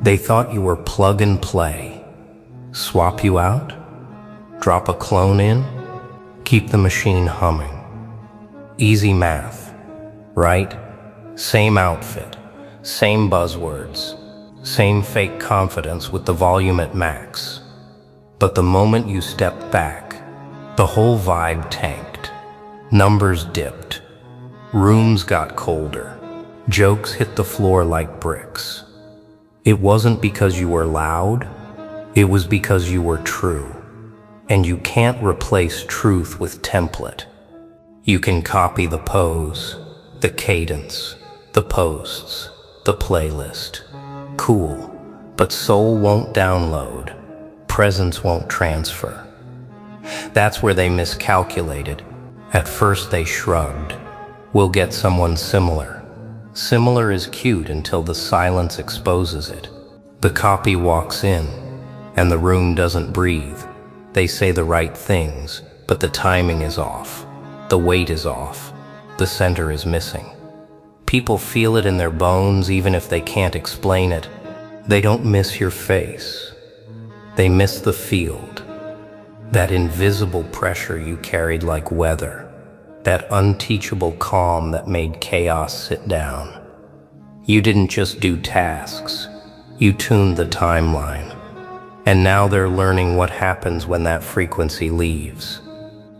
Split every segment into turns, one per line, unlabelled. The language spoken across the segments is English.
They thought you were plug and play. Swap you out? Drop a clone in? Keep the machine humming. Easy math, right? Same outfit, same buzzwords, same fake confidence with the volume at max. But the moment you stepped back, the whole vibe tanked. Numbers dipped. Rooms got colder. Jokes hit the floor like bricks. It wasn't because you were loud, it was because you were true. And you can't replace truth with template. You can copy the pose, the cadence, the posts, the playlist. Cool, but soul won't download. Presence won't transfer. That's where they miscalculated. At first they shrugged. We'll get someone similar. Similar is cute until the silence exposes it. The copy walks in, and the room doesn't breathe. They say the right things, but the timing is off. The weight is off. The center is missing. People feel it in their bones even if they can't explain it. They don't miss your face. They miss the field. That invisible pressure you carried like weather. That unteachable calm that made chaos sit down. You didn't just do tasks. You tuned the timeline. And now they're learning what happens when that frequency leaves.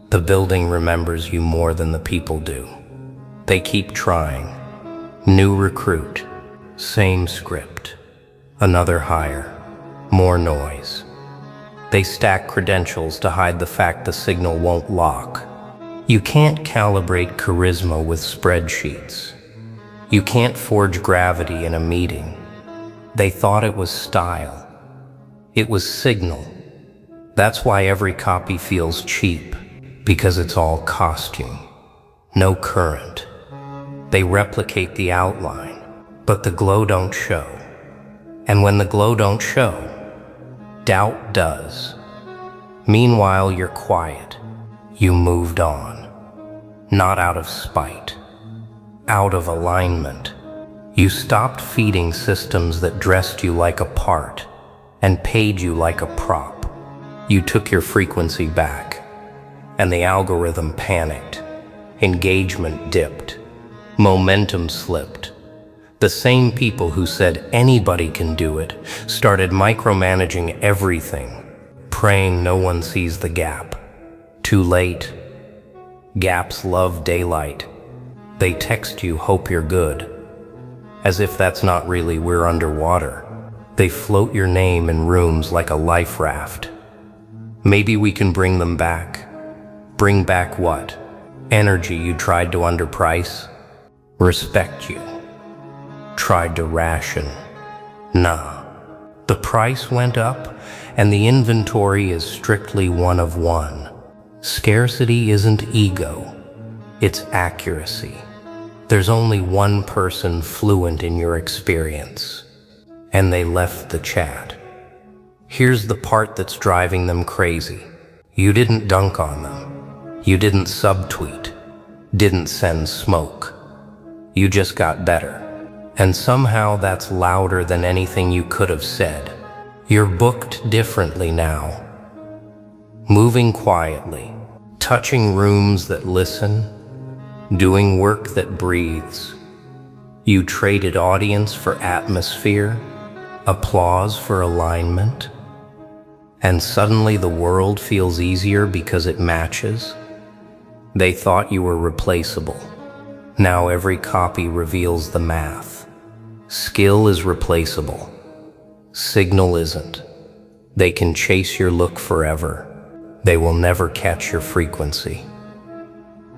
The building remembers you more than the people do. They keep trying. New recruit. Same script. Another hire. More noise. They stack credentials to hide the fact the signal won't lock. You can't calibrate charisma with spreadsheets. You can't forge gravity in a meeting. They thought it was style. It was signal. That's why every copy feels cheap, because it's all costume. No current. They replicate the outline, but the glow don't show. And when the glow don't show, doubt does. Meanwhile, you're quiet. You moved on. Not out of spite. Out of alignment. You stopped feeding systems that dressed you like a part and paid you like a prop. You took your frequency back, and the algorithm panicked. Engagement dipped. Momentum slipped. The same people who said anybody can do it started micromanaging everything, praying no one sees the gap. Too late. Gaps love daylight. They text you, hope you're good. As if that's not really we're underwater. They float your name in rooms like a life raft. Maybe we can bring them back. Bring back what? Energy you tried to underprice? Respect you. Tried to ration. Nah. The price went up, and the inventory is strictly one of one. Scarcity isn't ego. It's accuracy. There's only one person fluent in your experience. And they left the chat. Here's the part that's driving them crazy. You didn't dunk on them. You didn't subtweet. Didn't send smoke. You just got better. And somehow that's louder than anything you could have said. You're booked differently now. Moving quietly. Touching rooms that listen. Doing work that breathes. You traded audience for atmosphere. Applause for alignment, and suddenly the world feels easier because it matches. They thought you were replaceable. Now every copy reveals the math. Skill is replaceable. Signal isn't. They can chase your look forever. They will never catch your frequency.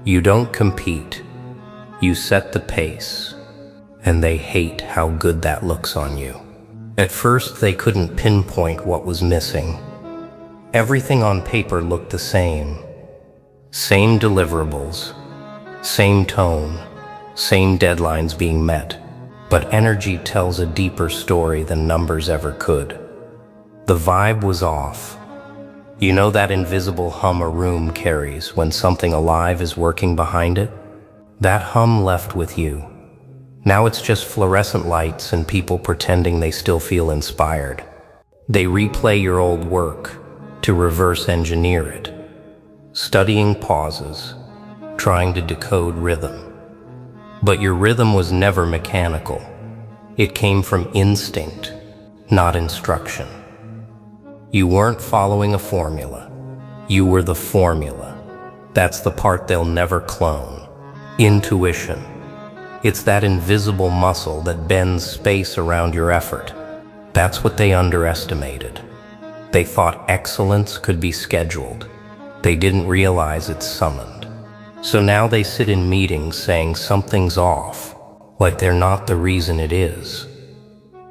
You don't compete. You set the pace, and they hate how good that looks on you. At first, they couldn't pinpoint what was missing. Everything on paper looked the same. Same deliverables, same tone, same deadlines being met. But energy tells a deeper story than numbers ever could. The vibe was off. You know that invisible hum a room carries when something alive is working behind it? That hum left with you. Now it's just fluorescent lights and people pretending they still feel inspired. They replay your old work to reverse engineer it, studying pauses, trying to decode rhythm. But your rhythm was never mechanical. It came from instinct, not instruction. You weren't following a formula. You were the formula. That's the part they'll never clone. Intuition. It's that invisible muscle that bends space around your effort. That's what they underestimated. They thought excellence could be scheduled. They didn't realize it's summoned. So now they sit in meetings saying something's off, like they're not the reason it is.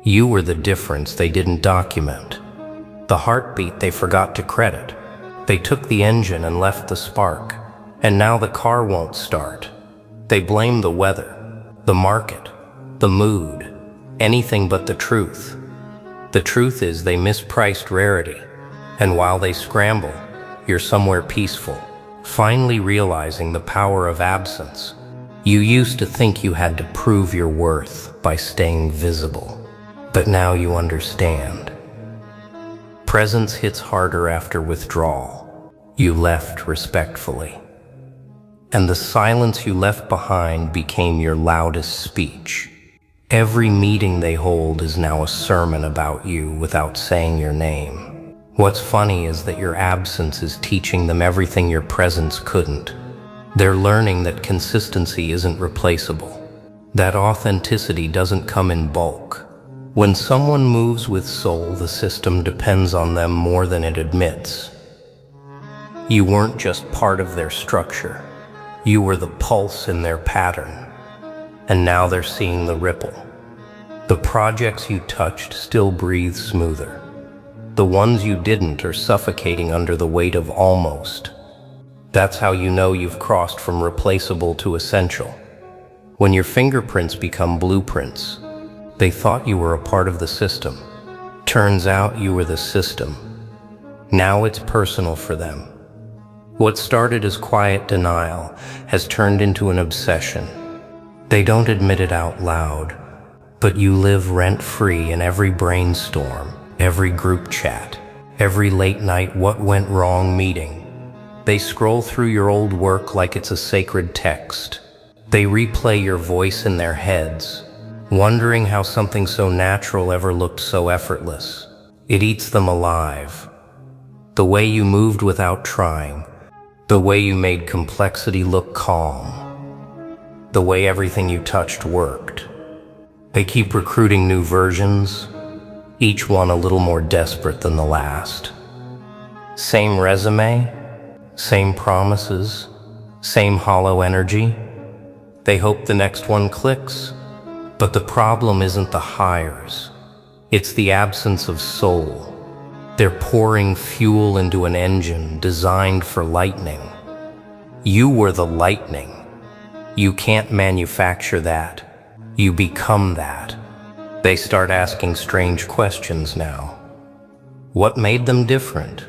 You were the difference they didn't document. The heartbeat they forgot to credit. They took the engine and left the spark, and now the car won't start. They blame the weather, the market, the mood, anything but the truth. The truth is they mispriced rarity, and while they scramble, you're somewhere peaceful, finally realizing the power of absence. You used to think you had to prove your worth by staying visible, but now you understand. Presence hits harder after withdrawal. You left respectfully. And the silence you left behind became your loudest speech. Every meeting they hold is now a sermon about you without saying your name. What's funny is that your absence is teaching them everything your presence couldn't. They're learning that consistency isn't replaceable, that authenticity doesn't come in bulk. When someone moves with soul, the system depends on them more than it admits. You weren't just part of their structure. You were the pulse in their pattern, and now they're seeing the ripple. The projects you touched still breathe smoother. The ones you didn't are suffocating under the weight of almost. That's how you know you've crossed from replaceable to essential. When your fingerprints become blueprints, they thought you were a part of the system. Turns out you were the system. Now it's personal for them. What started as quiet denial has turned into an obsession. They don't admit it out loud, but you live rent-free in every brainstorm, every group chat, every late-night what went wrong meeting. They scroll through your old work like it's a sacred text. They replay your voice in their heads, wondering how something so natural ever looked so effortless. It eats them alive. The way you moved without trying, the way you made complexity look calm, the way everything you touched worked. They keep recruiting new versions, each one a little more desperate than the last. Same resume, same promises, same hollow energy. They hope the next one clicks, but the problem isn't the hires. It's the absence of soul. They're pouring fuel into an engine designed for lightning. You were the lightning. You can't manufacture that. You become that. They start asking strange questions now. What made them different?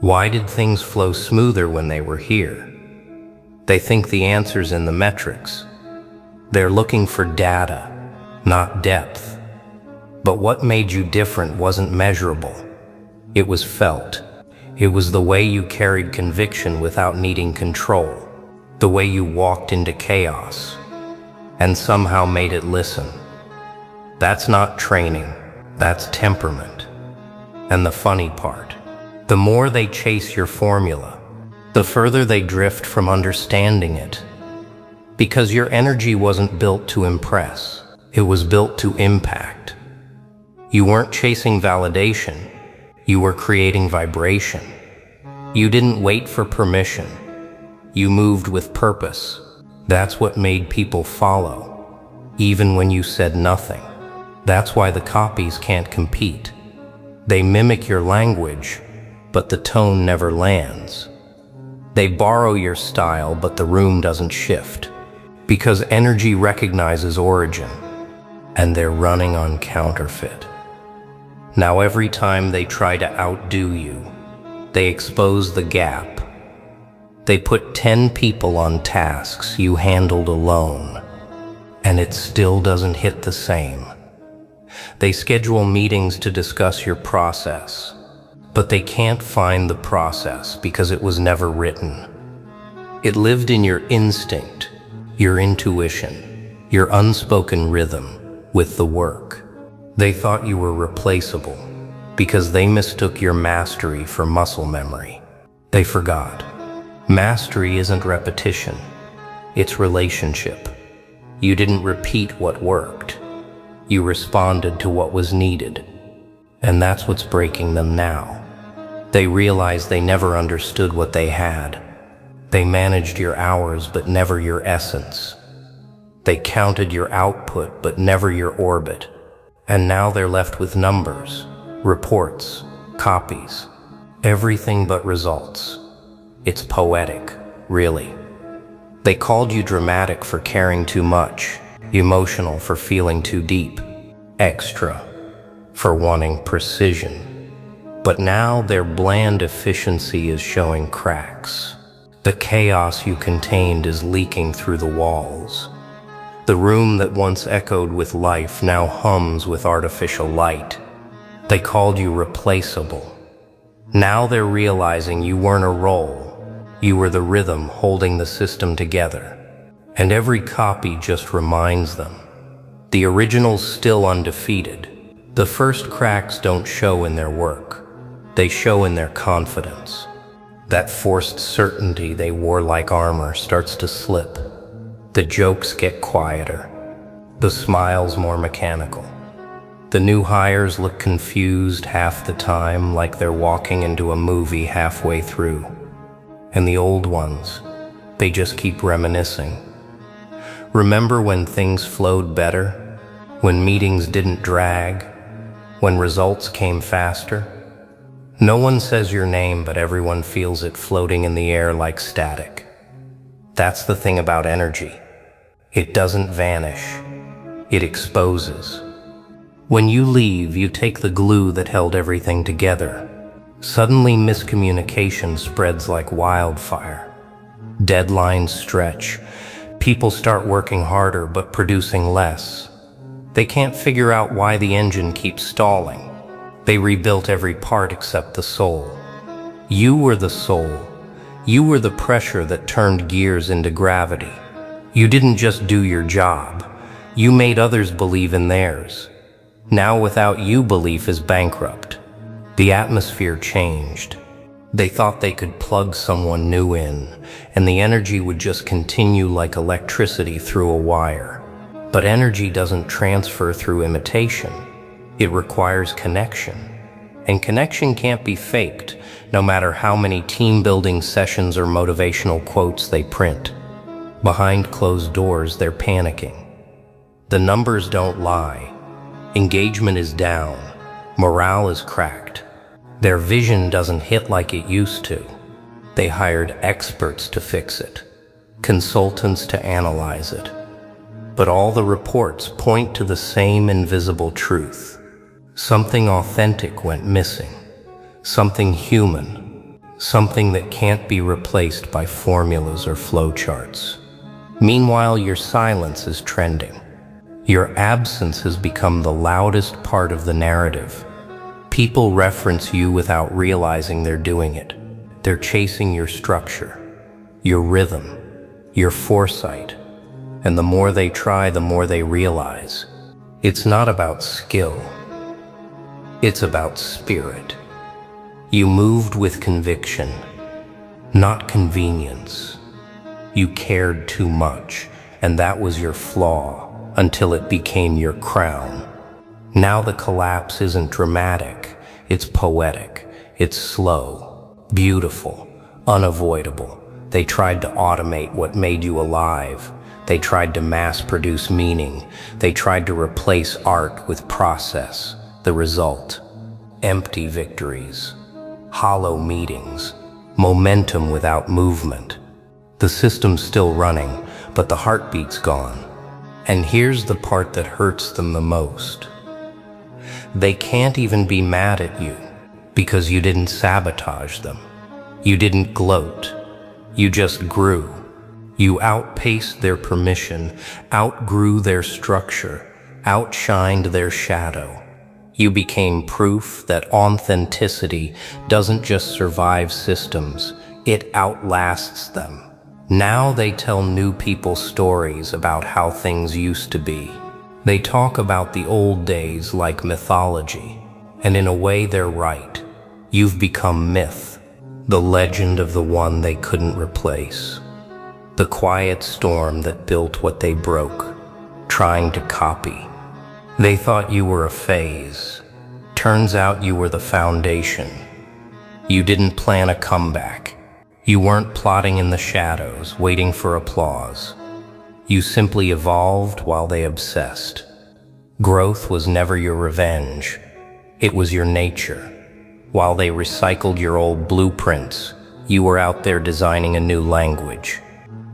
Why did things flow smoother when they were here? They think the answer's in the metrics. They're looking for data, not depth. But what made you different wasn't measurable. It was felt. It was the way you carried conviction without needing control, the way you walked into chaos and somehow made it listen. That's not training, that's temperament. And the funny part, the more they chase your formula, the further they drift from understanding it. Because your energy wasn't built to impress, it was built to impact. You weren't chasing validation. You were creating vibration. You didn't wait for permission. You moved with purpose. That's what made people follow, even when you said nothing. That's why the copies can't compete. They mimic your language, but the tone never lands. They borrow your style, but the room doesn't shift. Because energy recognizes origin, and they're running on counterfeit. Now every time they try to outdo you, they expose the gap. They put 10 people on tasks you handled alone, and it still doesn't hit the same. They schedule meetings to discuss your process, but they can't find the process because it was never written. It lived in your instinct, your intuition, your unspoken rhythm with the work. They thought you were replaceable because they mistook your mastery for muscle memory. They forgot. Mastery isn't repetition, it's relationship. You didn't repeat what worked. You responded to what was needed. And that's what's breaking them now. They realized they never understood what they had. They managed your hours, but never your essence. They counted your output, but never your orbit. And now they're left with numbers, reports, copies, everything but results. It's poetic, really. They called you dramatic for caring too much, emotional for feeling too deep, extra for wanting precision. But now their bland efficiency is showing cracks. The chaos you contained is leaking through the walls. The room that once echoed with life now hums with artificial light. They called you replaceable. Now they're realizing you weren't a role. You were the rhythm holding the system together. And every copy just reminds them. The original's still undefeated. The first cracks don't show in their work. They show in their confidence. That forced certainty they wore like armor starts to slip. The jokes get quieter. The smiles more mechanical. The new hires look confused half the time, like they're walking into a movie halfway through. And the old ones, they just keep reminiscing. Remember when things flowed better? When meetings didn't drag? When results came faster? No one says your name, but everyone feels it floating in the air like static. That's the thing about energy. It doesn't vanish. It exposes. When you leave, you take the glue that held everything together. Suddenly miscommunication spreads like wildfire. Deadlines stretch. People start working harder but producing less. They can't figure out why the engine keeps stalling. They rebuilt every part except the soul. You were the soul. You were the pressure that turned gears into gravity. You didn't just do your job. You made others believe in theirs. Now without you, belief is bankrupt. The atmosphere changed. They thought they could plug someone new in, and the energy would just continue like electricity through a wire. But energy doesn't transfer through imitation. It requires connection. And connection can't be faked, no matter how many team-building sessions or motivational quotes they print. Behind closed doors, they're panicking. The numbers don't lie. Engagement is down. Morale is cracked. Their vision doesn't hit like it used to. They hired experts to fix it, consultants to analyze it. But all the reports point to the same invisible truth. Something authentic went missing. Something human. Something that can't be replaced by formulas or flowcharts. Meanwhile, your silence is trending. Your absence has become the loudest part of the narrative. People reference you without realizing they're doing it. They're chasing your structure, your rhythm, your foresight. And the more they try, the more they realize. It's not about skill. It's about spirit. You moved with conviction, not convenience. You cared too much, and that was your flaw until it became your crown. Now the collapse isn't dramatic, it's poetic, it's slow, beautiful, unavoidable. They tried to automate what made you alive. They tried to mass-produce meaning. They tried to replace art with process. The result: empty victories, hollow meetings, momentum without movement. The system's still running, but the heartbeat's gone. And here's the part that hurts them the most. They can't even be mad at you because you didn't sabotage them. You didn't gloat. You just grew. You outpaced their permission, outgrew their structure, outshined their shadow. You became proof that authenticity doesn't just survive systems, it outlasts them. Now they tell new people stories about how things used to be. They talk about the old days like mythology, and in a way they're right. You've become myth, the legend of the one they couldn't replace. The quiet storm that built what they broke, trying to copy. They thought you were a phase. Turns out you were the foundation. You didn't plan a comeback. You weren't plotting in the shadows, waiting for applause. You simply evolved while they obsessed. Growth was never your revenge. It was your nature. While they recycled your old blueprints, you were out there designing a new language.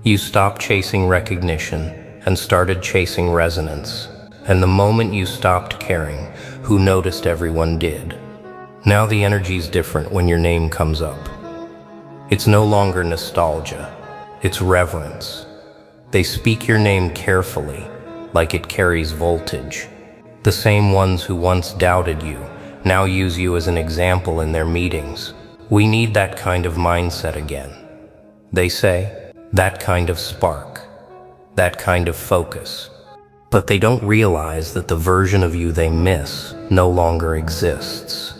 You stopped chasing recognition and started chasing resonance. And the moment you stopped caring, who noticed everyone did. Now the energy's different when your name comes up. It's no longer nostalgia, it's reverence. They speak your name carefully, like it carries voltage. The same ones who once doubted you now use you as an example in their meetings. We need that kind of mindset again. They say, that kind of spark, that kind of focus. But they don't realize that the version of you they miss no longer exists.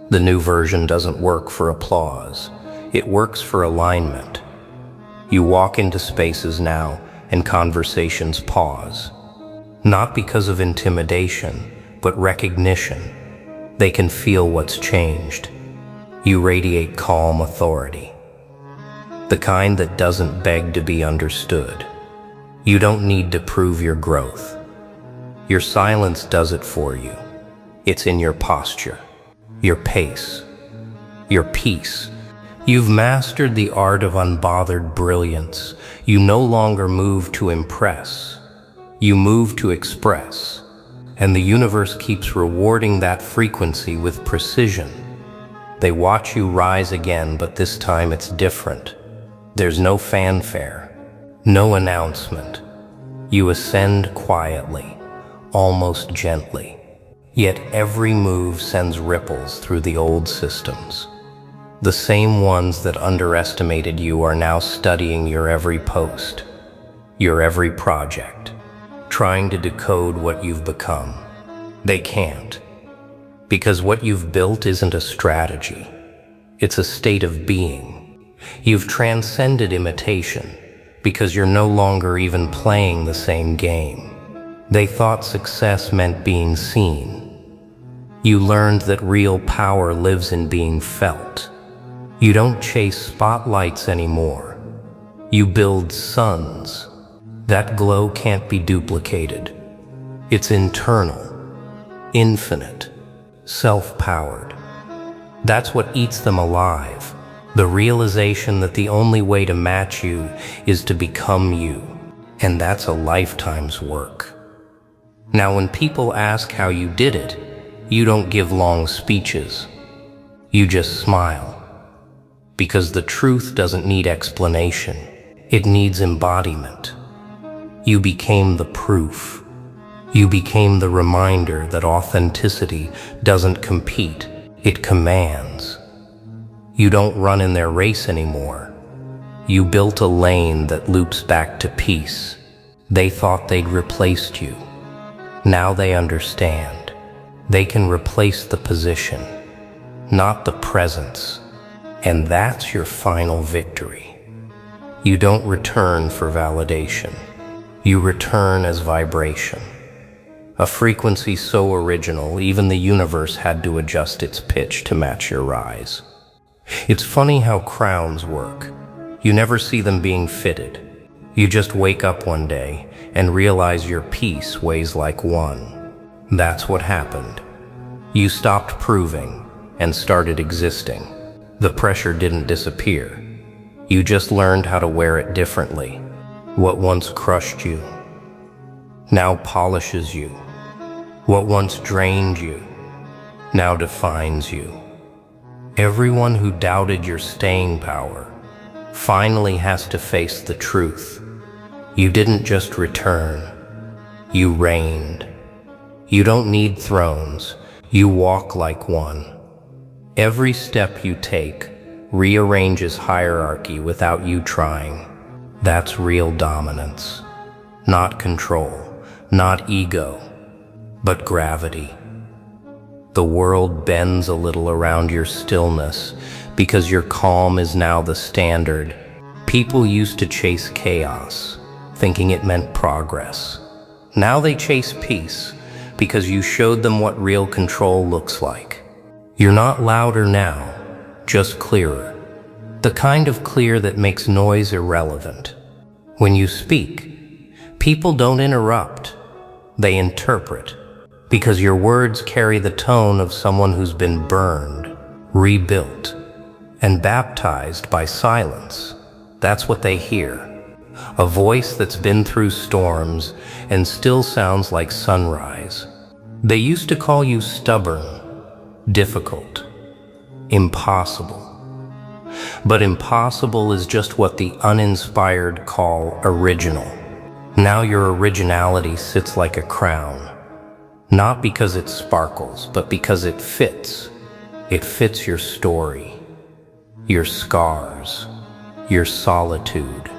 The new version doesn't work for applause. It works for alignment. You walk into spaces now and conversations pause. Not because of intimidation, but recognition. They can feel what's changed. You radiate calm authority. The kind that doesn't beg to be understood. You don't need to prove your growth. Your silence does it for you. It's in your posture, your pace, your peace. You've mastered the art of unbothered brilliance. You no longer move to impress. You move to express. And the universe keeps rewarding that frequency with precision. They watch you rise again, but this time it's different. There's no fanfare. No announcement. You ascend quietly, almost gently. Yet every move sends ripples through the old systems. The same ones that underestimated you are now studying your every post, your every project, trying to decode what you've become. They can't, because what you've built isn't a strategy. It's a state of being. You've transcended imitation, because you're no longer even playing the same game. They thought success meant being seen. You learned that real power lives in being felt. You don't chase spotlights anymore. You build suns. That glow can't be duplicated. It's internal, infinite, self-powered. That's what eats them alive. The realization that the only way to match you is to become you, and that's a lifetime's work. Now, when people ask how you did it, you don't give long speeches. You just smile. Because the truth doesn't need explanation. It needs embodiment. You became the proof. You became the reminder that authenticity doesn't compete, it commands. You don't run in their race anymore. You built a lane that loops back to peace. They thought they'd replaced you. Now they understand. They can replace the position, not the presence. And that's your final victory. You don't return for validation. You return as vibration. A frequency so original, even the universe had to adjust its pitch to match your rise. It's funny how crowns work. You never see them being fitted. You just wake up one day and realize your piece weighs like one. That's what happened. You stopped proving and started existing. The pressure didn't disappear. You just learned how to wear it differently. What once crushed you now polishes you. What once drained you now defines you. Everyone who doubted your staying power finally has to face the truth. You didn't just return, you reigned. You don't need thrones, you walk like one. Every step you take rearranges hierarchy without you trying. That's real dominance. Not control, not ego, but gravity. The world bends a little around your stillness because your calm is now the standard. People used to chase chaos, thinking it meant progress. Now they chase peace because you showed them what real control looks like. You're not louder now, just clearer. The kind of clear that makes noise irrelevant. When you speak, people don't interrupt, they interpret, because your words carry the tone of someone who's been burned, rebuilt, and baptized by silence. That's what they hear. A voice that's been through storms and still sounds like sunrise. They used to call you stubborn, difficult, impossible. But impossible is just what the uninspired call original. Now your originality sits like a crown, not because it sparkles, but because it fits. It fits your story, your scars, your solitude.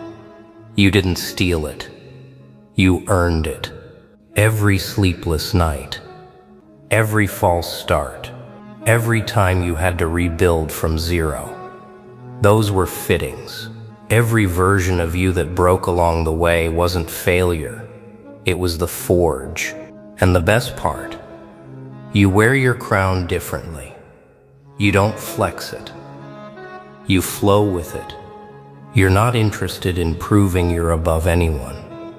You didn't steal it. You earned it. Every sleepless night, every false start, every time you had to rebuild from zero. Those were fittings. Every version of you that broke along the way wasn't failure. It was the forge. And the best part, you wear your crown differently. You don't flex it. You flow with it. You're not interested in proving you're above anyone.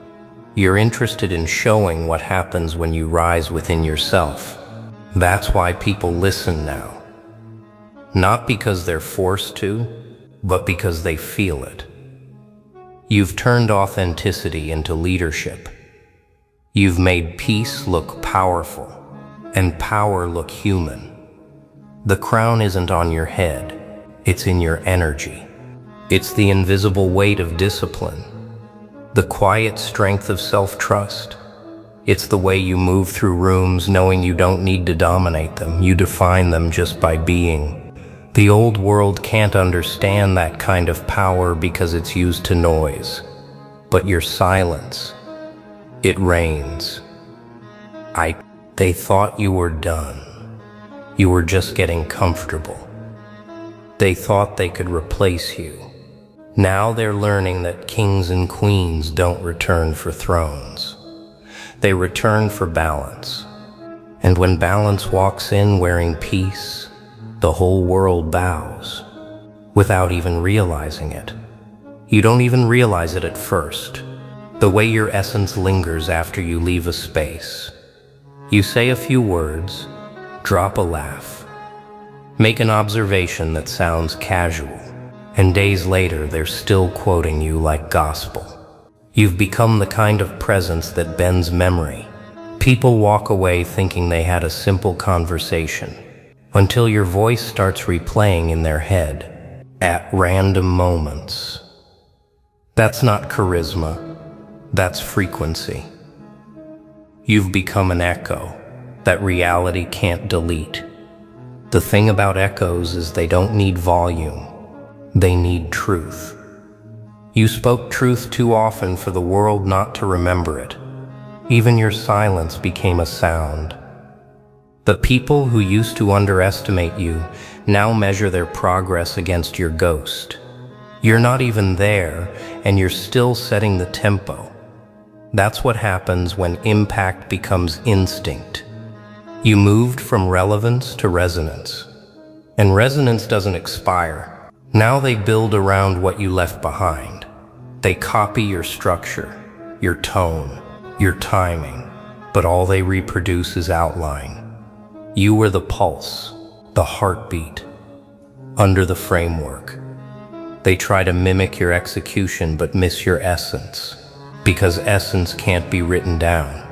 You're interested in showing what happens when you rise within yourself. That's why people listen now. Not because they're forced to, but because they feel it. You've turned authenticity into leadership. You've made peace look powerful and power look human. The crown isn't on your head, it's in your energy. It's the invisible weight of discipline, the quiet strength of self-trust. It's the way you move through rooms knowing you don't need to dominate them, you define them just by being. The old world can't understand that kind of power because it's used to noise. But your silence, it reigns. They thought you were done. You were just getting comfortable. They thought they could replace you. Now they're learning that kings and queens don't return for thrones. They return for balance. And when balance walks in wearing peace, the whole world bows, without even realizing it. You don't even realize it at first, the way your essence lingers after you leave a space. You say a few words, drop a laugh, make an observation that sounds casual, and days later they're still quoting you like gospel. You've become the kind of presence that bends memory. People walk away thinking they had a simple conversation, until your voice starts replaying in their head at random moments. That's not charisma, that's frequency. You've become an echo that reality can't delete. The thing about echoes is they don't need volume, they need truth. You spoke truth too often for the world not to remember it. Even your silence became a sound. The people who used to underestimate you now measure their progress against your ghost. You're not even there, and you're still setting the tempo. That's what happens when impact becomes instinct. You moved from relevance to resonance. And resonance doesn't expire. Now they build around what you left behind. They copy your structure, your tone, your timing, but all they reproduce is outline. You were the pulse, the heartbeat, under the framework. They try to mimic your execution but miss your essence, because essence can't be written down.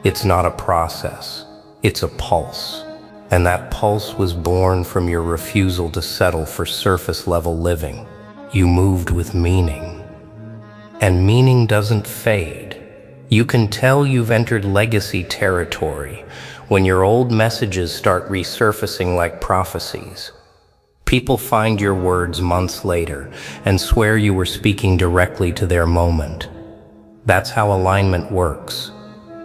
It's not a process, it's a pulse. And that pulse was born from your refusal to settle for surface-level living. You moved with meaning. And meaning doesn't fade. You can tell you've entered legacy territory when your old messages start resurfacing like prophecies. People find your words months later and swear you were speaking directly to their moment. That's how alignment works.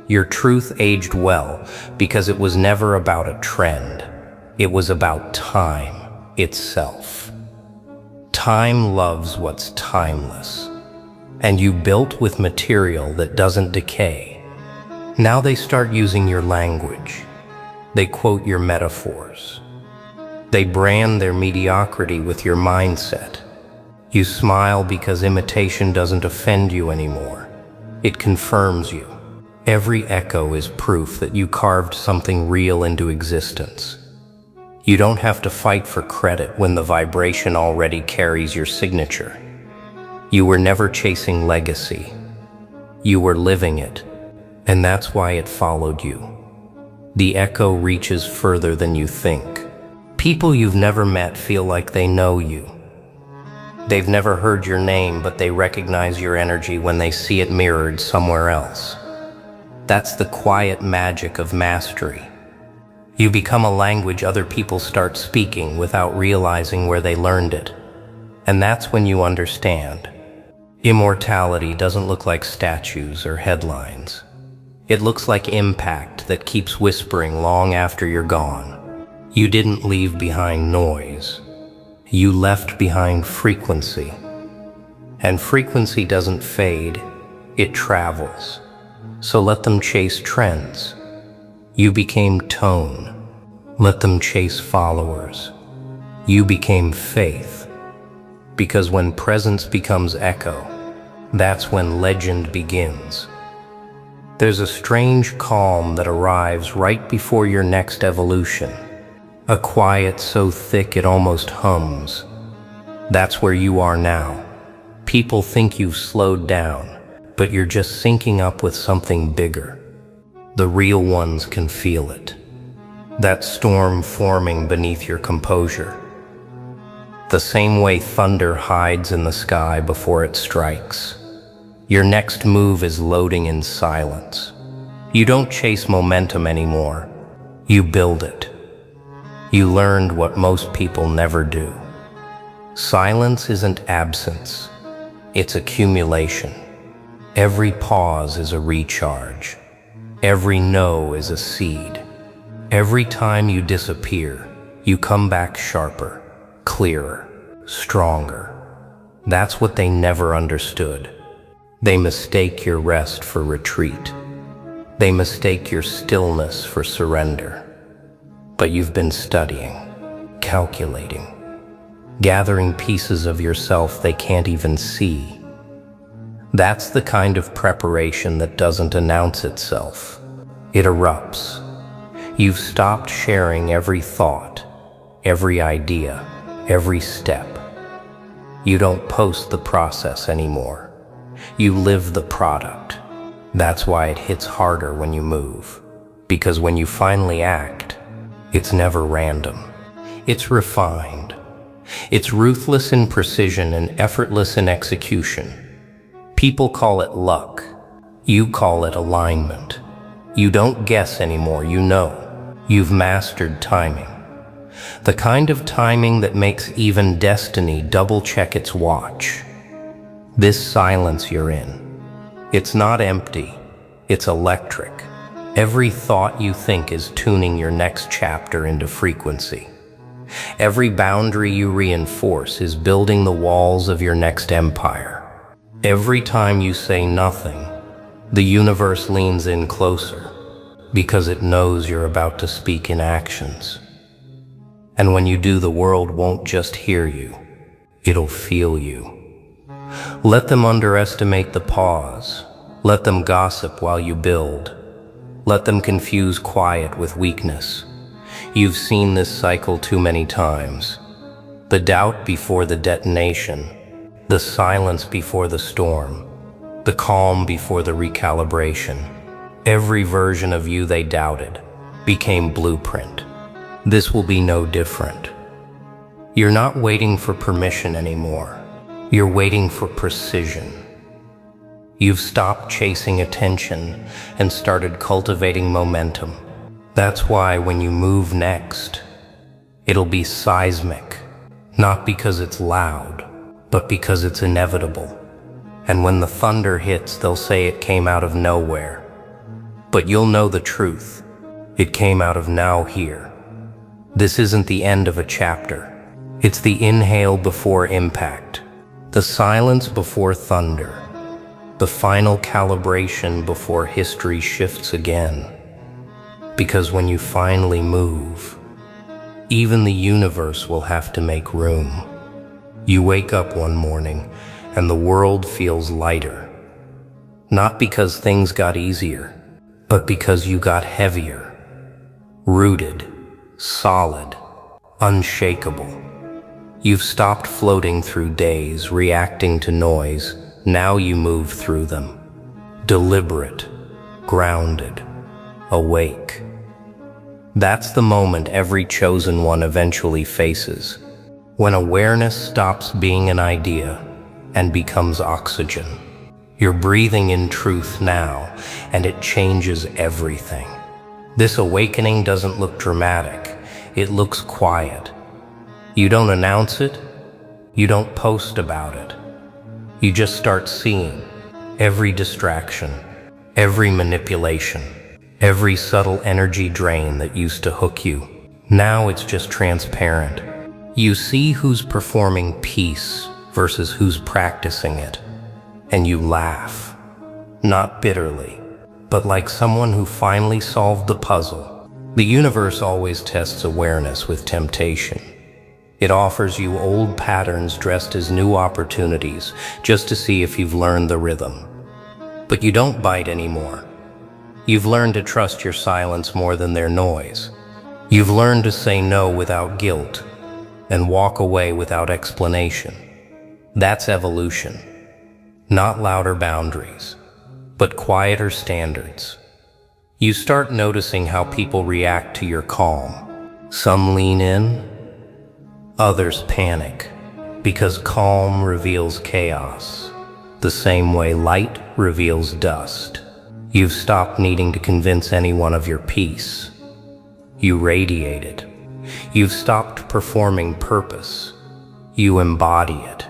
Your truth aged well because it was never about a trend. It was about time itself. Time loves what's timeless. And you built with material that doesn't decay. Now they start using your language. They quote your metaphors. They brand their mediocrity with your mindset. You smile because imitation doesn't offend you anymore. It confirms you. Every echo is proof that you carved something real into existence. You don't have to fight for credit when the vibration already carries your signature. You were never chasing legacy. You were living it, and that's why it followed you. The echo reaches further than you think. People you've never met feel like they know you. They've never heard your name, but they recognize your energy when they see it mirrored somewhere else. That's the quiet magic of mastery. You become a language other people start speaking without realizing where they learned it. And that's when you understand. Immortality doesn't look like statues or headlines. It looks like impact that keeps whispering long after you're gone. You didn't leave behind noise. You left behind frequency. And frequency doesn't fade, it travels. So let them chase trends. You became tone. Let them chase followers. You became faith. Because when presence becomes echo, that's when legend begins. There's a strange calm that arrives right before your next evolution. A quiet so thick it almost hums. That's where you are now. People think you've slowed down, but you're just syncing up with something bigger. The real ones can feel it. That storm forming beneath your composure. The same way thunder hides in the sky before it strikes. Your next move is loading in silence. You don't chase momentum anymore. You build it. You learned what most people never do. Silence isn't absence. It's accumulation. Every pause is a recharge. Every no is a seed. Every time you disappear, you come back sharper. Clearer, stronger. That's what they never understood. They mistake your rest for retreat. They mistake your stillness for surrender. But you've been studying, calculating, gathering pieces of yourself they can't even see. That's the kind of preparation that doesn't announce itself. It erupts. You've stopped sharing every thought, every idea, every step. You don't post the process anymore. You live the product. That's why it hits harder when you move. Because when you finally act, it's never random. It's refined. It's ruthless in precision and effortless in execution. People call it luck. You call it alignment. You don't guess anymore, you know. You've mastered timing. The kind of timing that makes even destiny double-check its watch. This silence you're in, it's not empty, it's electric. Every thought you think is tuning your next chapter into frequency. Every boundary you reinforce is building the walls of your next empire. Every time you say nothing, the universe leans in closer because it knows you're about to speak in actions. And when you do, the world won't just hear you, it'll feel you. Let them underestimate the pause. Let them gossip while you build. Let them confuse quiet with weakness. You've seen this cycle too many times. The doubt before the detonation, the silence before the storm, the calm before the recalibration. Every version of you they doubted became blueprint. This will be no different. You're not waiting for permission anymore. You're waiting for precision. You've stopped chasing attention and started cultivating momentum. That's why when you move next, it'll be seismic, not because it's loud, but because it's inevitable. And when the thunder hits, they'll say it came out of nowhere. But you'll know the truth. It came out of now here. This isn't the end of a chapter. It's the inhale before impact, the silence before thunder, the final calibration before history shifts again. Because when you finally move, even the universe will have to make room. You wake up one morning and the world feels lighter. Not because things got easier, but because you got heavier. Rooted, solid, unshakable. You've stopped floating through days, reacting to noise. Now you move through them. Deliberate, grounded, awake. That's the moment every chosen one eventually faces. When awareness stops being an idea and becomes oxygen. You're breathing in truth now, and it changes everything. This awakening doesn't look dramatic. It looks quiet. You don't announce it. You don't post about it. You just start seeing every distraction, every manipulation, every subtle energy drain that used to hook you. Now it's just transparent. You see who's performing peace versus who's practicing it. And you laugh, not bitterly, but like someone who finally solved the puzzle. The universe always tests awareness with temptation. It offers you old patterns dressed as new opportunities just to see if you've learned the rhythm. But you don't bite anymore. You've learned to trust your silence more than their noise. You've learned to say no without guilt and walk away without explanation. That's evolution. Not louder boundaries, but quieter standards. You start noticing how people react to your calm. Some lean in, others panic, because calm reveals chaos, the same way light reveals dust. You've stopped needing to convince anyone of your peace. You radiate it. You've stopped performing purpose. You embody it.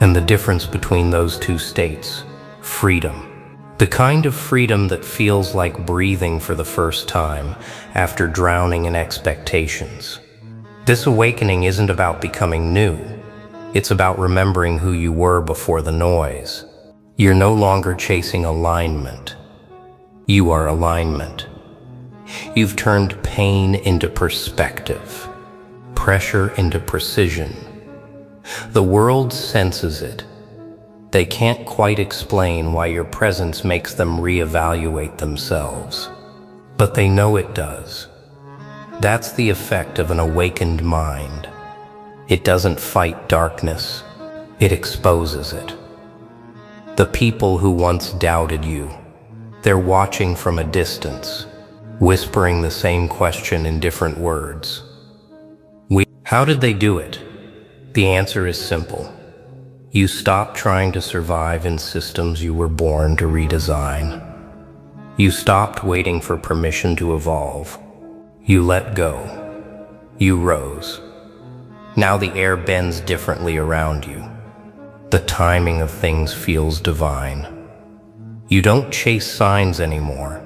And the difference between those two states, freedom. The kind of freedom that feels like breathing for the first time after drowning in expectations. This awakening isn't about becoming new. It's about remembering who you were before the noise. You're no longer chasing alignment. You are alignment. You've turned pain into perspective, pressure into precision. The world senses it. They can't quite explain why your presence makes them reevaluate themselves, but they know it does. That's the effect of an awakened mind. It doesn't fight darkness, it exposes it. The people who once doubted you, they're watching from a distance, whispering the same question in different words. How did they do it? The answer is simple. You stopped trying to survive in systems you were born to redesign. You stopped waiting for permission to evolve. You let go. You rose. Now the air bends differently around you. The timing of things feels divine. You don't chase signs anymore.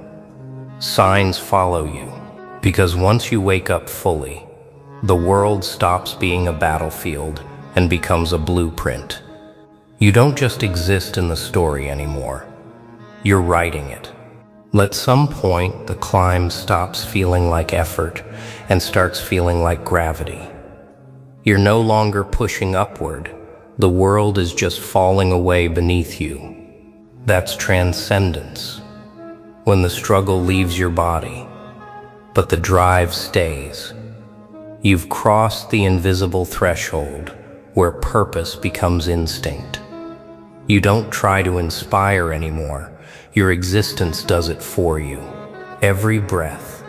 Signs follow you, because once you wake up fully, the world stops being a battlefield and becomes a blueprint. You don't just exist in the story anymore. You're writing it. At some point, the climb stops feeling like effort and starts feeling like gravity. You're no longer pushing upward. The world is just falling away beneath you. That's transcendence. When the struggle leaves your body, but the drive stays. You've crossed the invisible threshold where purpose becomes instinct. You don't try to inspire anymore. Your existence does it for you. Every breath,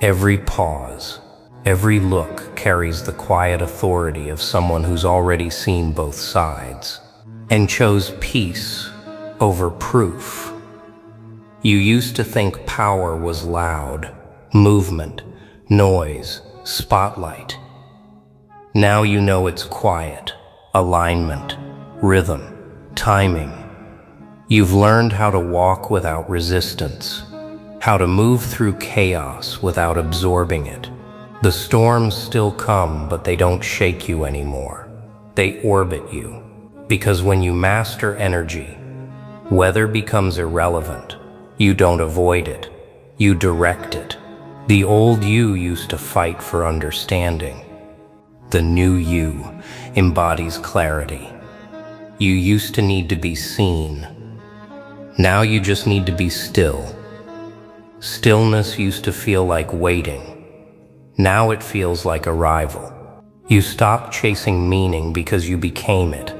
every pause, every look carries the quiet authority of someone who's already seen both sides. and chose peace over proof. You used to think power was loud, movement, noise, spotlight. Now you know it's quiet, alignment, rhythm, timing. You've learned how to walk without resistance, how to move through chaos without absorbing it. The storms still come, but they don't shake you anymore. They orbit you, because when you master energy, weather becomes irrelevant. You don't avoid it, you direct it. The old you used to fight for understanding. The new you embodies clarity. You used to need to be seen. Now you just need to be still. Stillness used to feel like waiting. Now it feels like arrival. You stopped chasing meaning because you became it.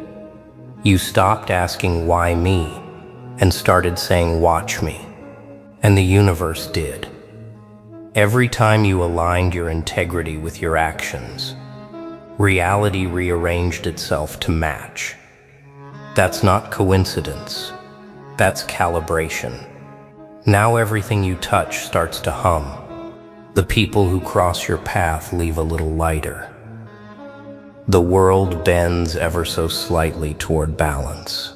You stopped asking why me and started saying watch me. And the universe did. Every time you aligned your integrity with your actions, reality rearranged itself to match. That's not coincidence. That's calibration. Now everything you touch starts to hum. The people who cross your path leave a little lighter. The world bends ever so slightly toward balance.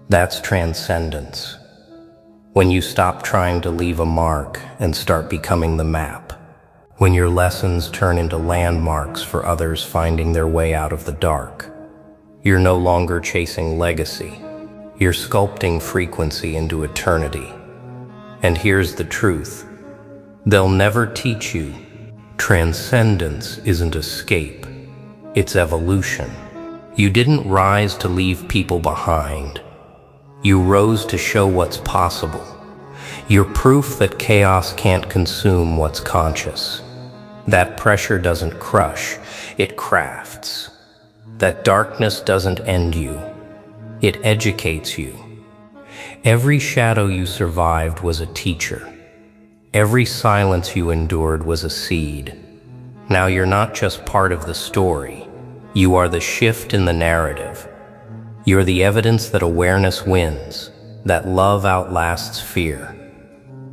That's transcendence. When you stop trying to leave a mark and start becoming the map. When your lessons turn into landmarks for others finding their way out of the dark. You're no longer chasing legacy. You're sculpting frequency into eternity. And here's the truth. They'll never teach you. Transcendence isn't escape. It's evolution. You didn't rise to leave people behind. You rose to show what's possible. You're proof that chaos can't consume what's conscious. That pressure doesn't crush, it crafts. That darkness doesn't end you, it educates you. Every shadow you survived was a teacher. Every silence you endured was a seed. Now you're not just part of the story, you are the shift in the narrative. You're the evidence that awareness wins, that love outlasts fear,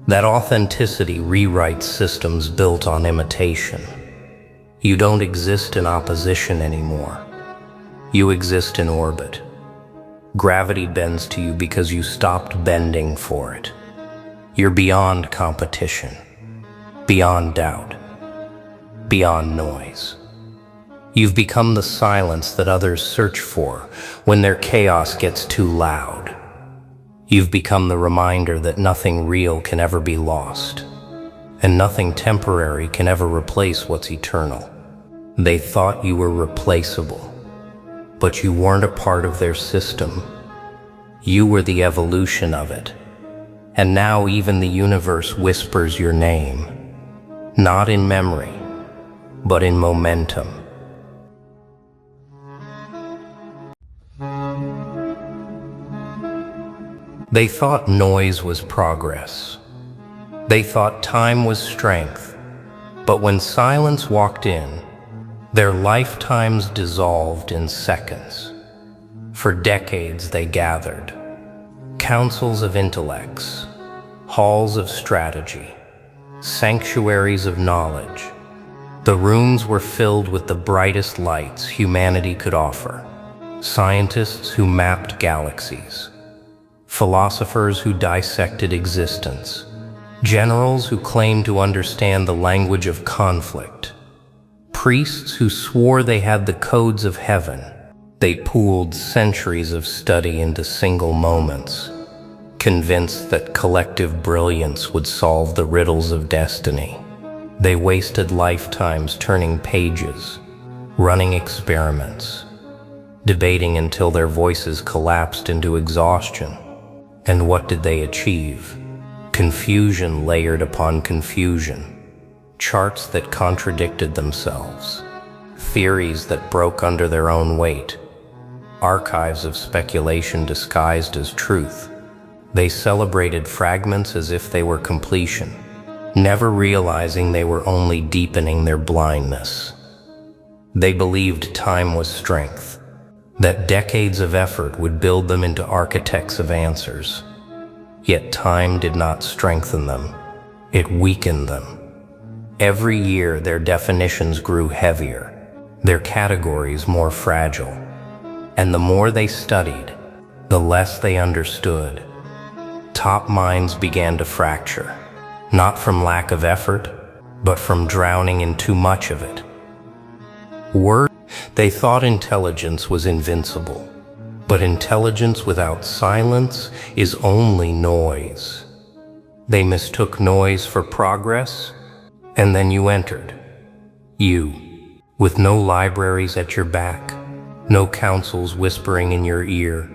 that authenticity rewrites systems built on imitation. You don't exist in opposition anymore. You exist in orbit. Gravity bends to you because you stopped bending for it. You're beyond competition, beyond doubt, beyond noise. You've become the silence that others search for when their chaos gets too loud. You've become the reminder that nothing real can ever be lost, and nothing temporary can ever replace what's eternal. They thought you were replaceable, but you weren't a part of their system. You were the evolution of it. And now even the universe whispers your name, not in memory, but in momentum. They thought noise was progress. They thought time was strength. But when silence walked in, their lifetimes dissolved in seconds. For decades they gathered. Councils of intellects, halls of strategy, sanctuaries of knowledge. The rooms were filled with the brightest lights humanity could offer. Scientists who mapped galaxies. Philosophers who dissected existence, generals who claimed to understand the language of conflict, priests who swore they had the codes of heaven. They pooled centuries of study into single moments, convinced that collective brilliance would solve the riddles of destiny. They wasted lifetimes turning pages, running experiments, debating until their voices collapsed into exhaustion. And what did they achieve? Confusion layered upon confusion, charts that contradicted themselves, theories that broke under their own weight, archives of speculation disguised as truth. They celebrated fragments as if they were completion, never realizing they were only deepening their blindness. They believed time was strength, that decades of effort would build them into architects of answers. Yet time did not strengthen them, it weakened them. Every year their definitions grew heavier, their categories more fragile, and the more they studied, the less they understood. Top minds began to fracture, not from lack of effort, but from drowning in too much of it. They thought intelligence was invincible, but intelligence without silence is only noise. They mistook noise for progress, and then you entered. You, with no libraries at your back, no counsels whispering in your ear,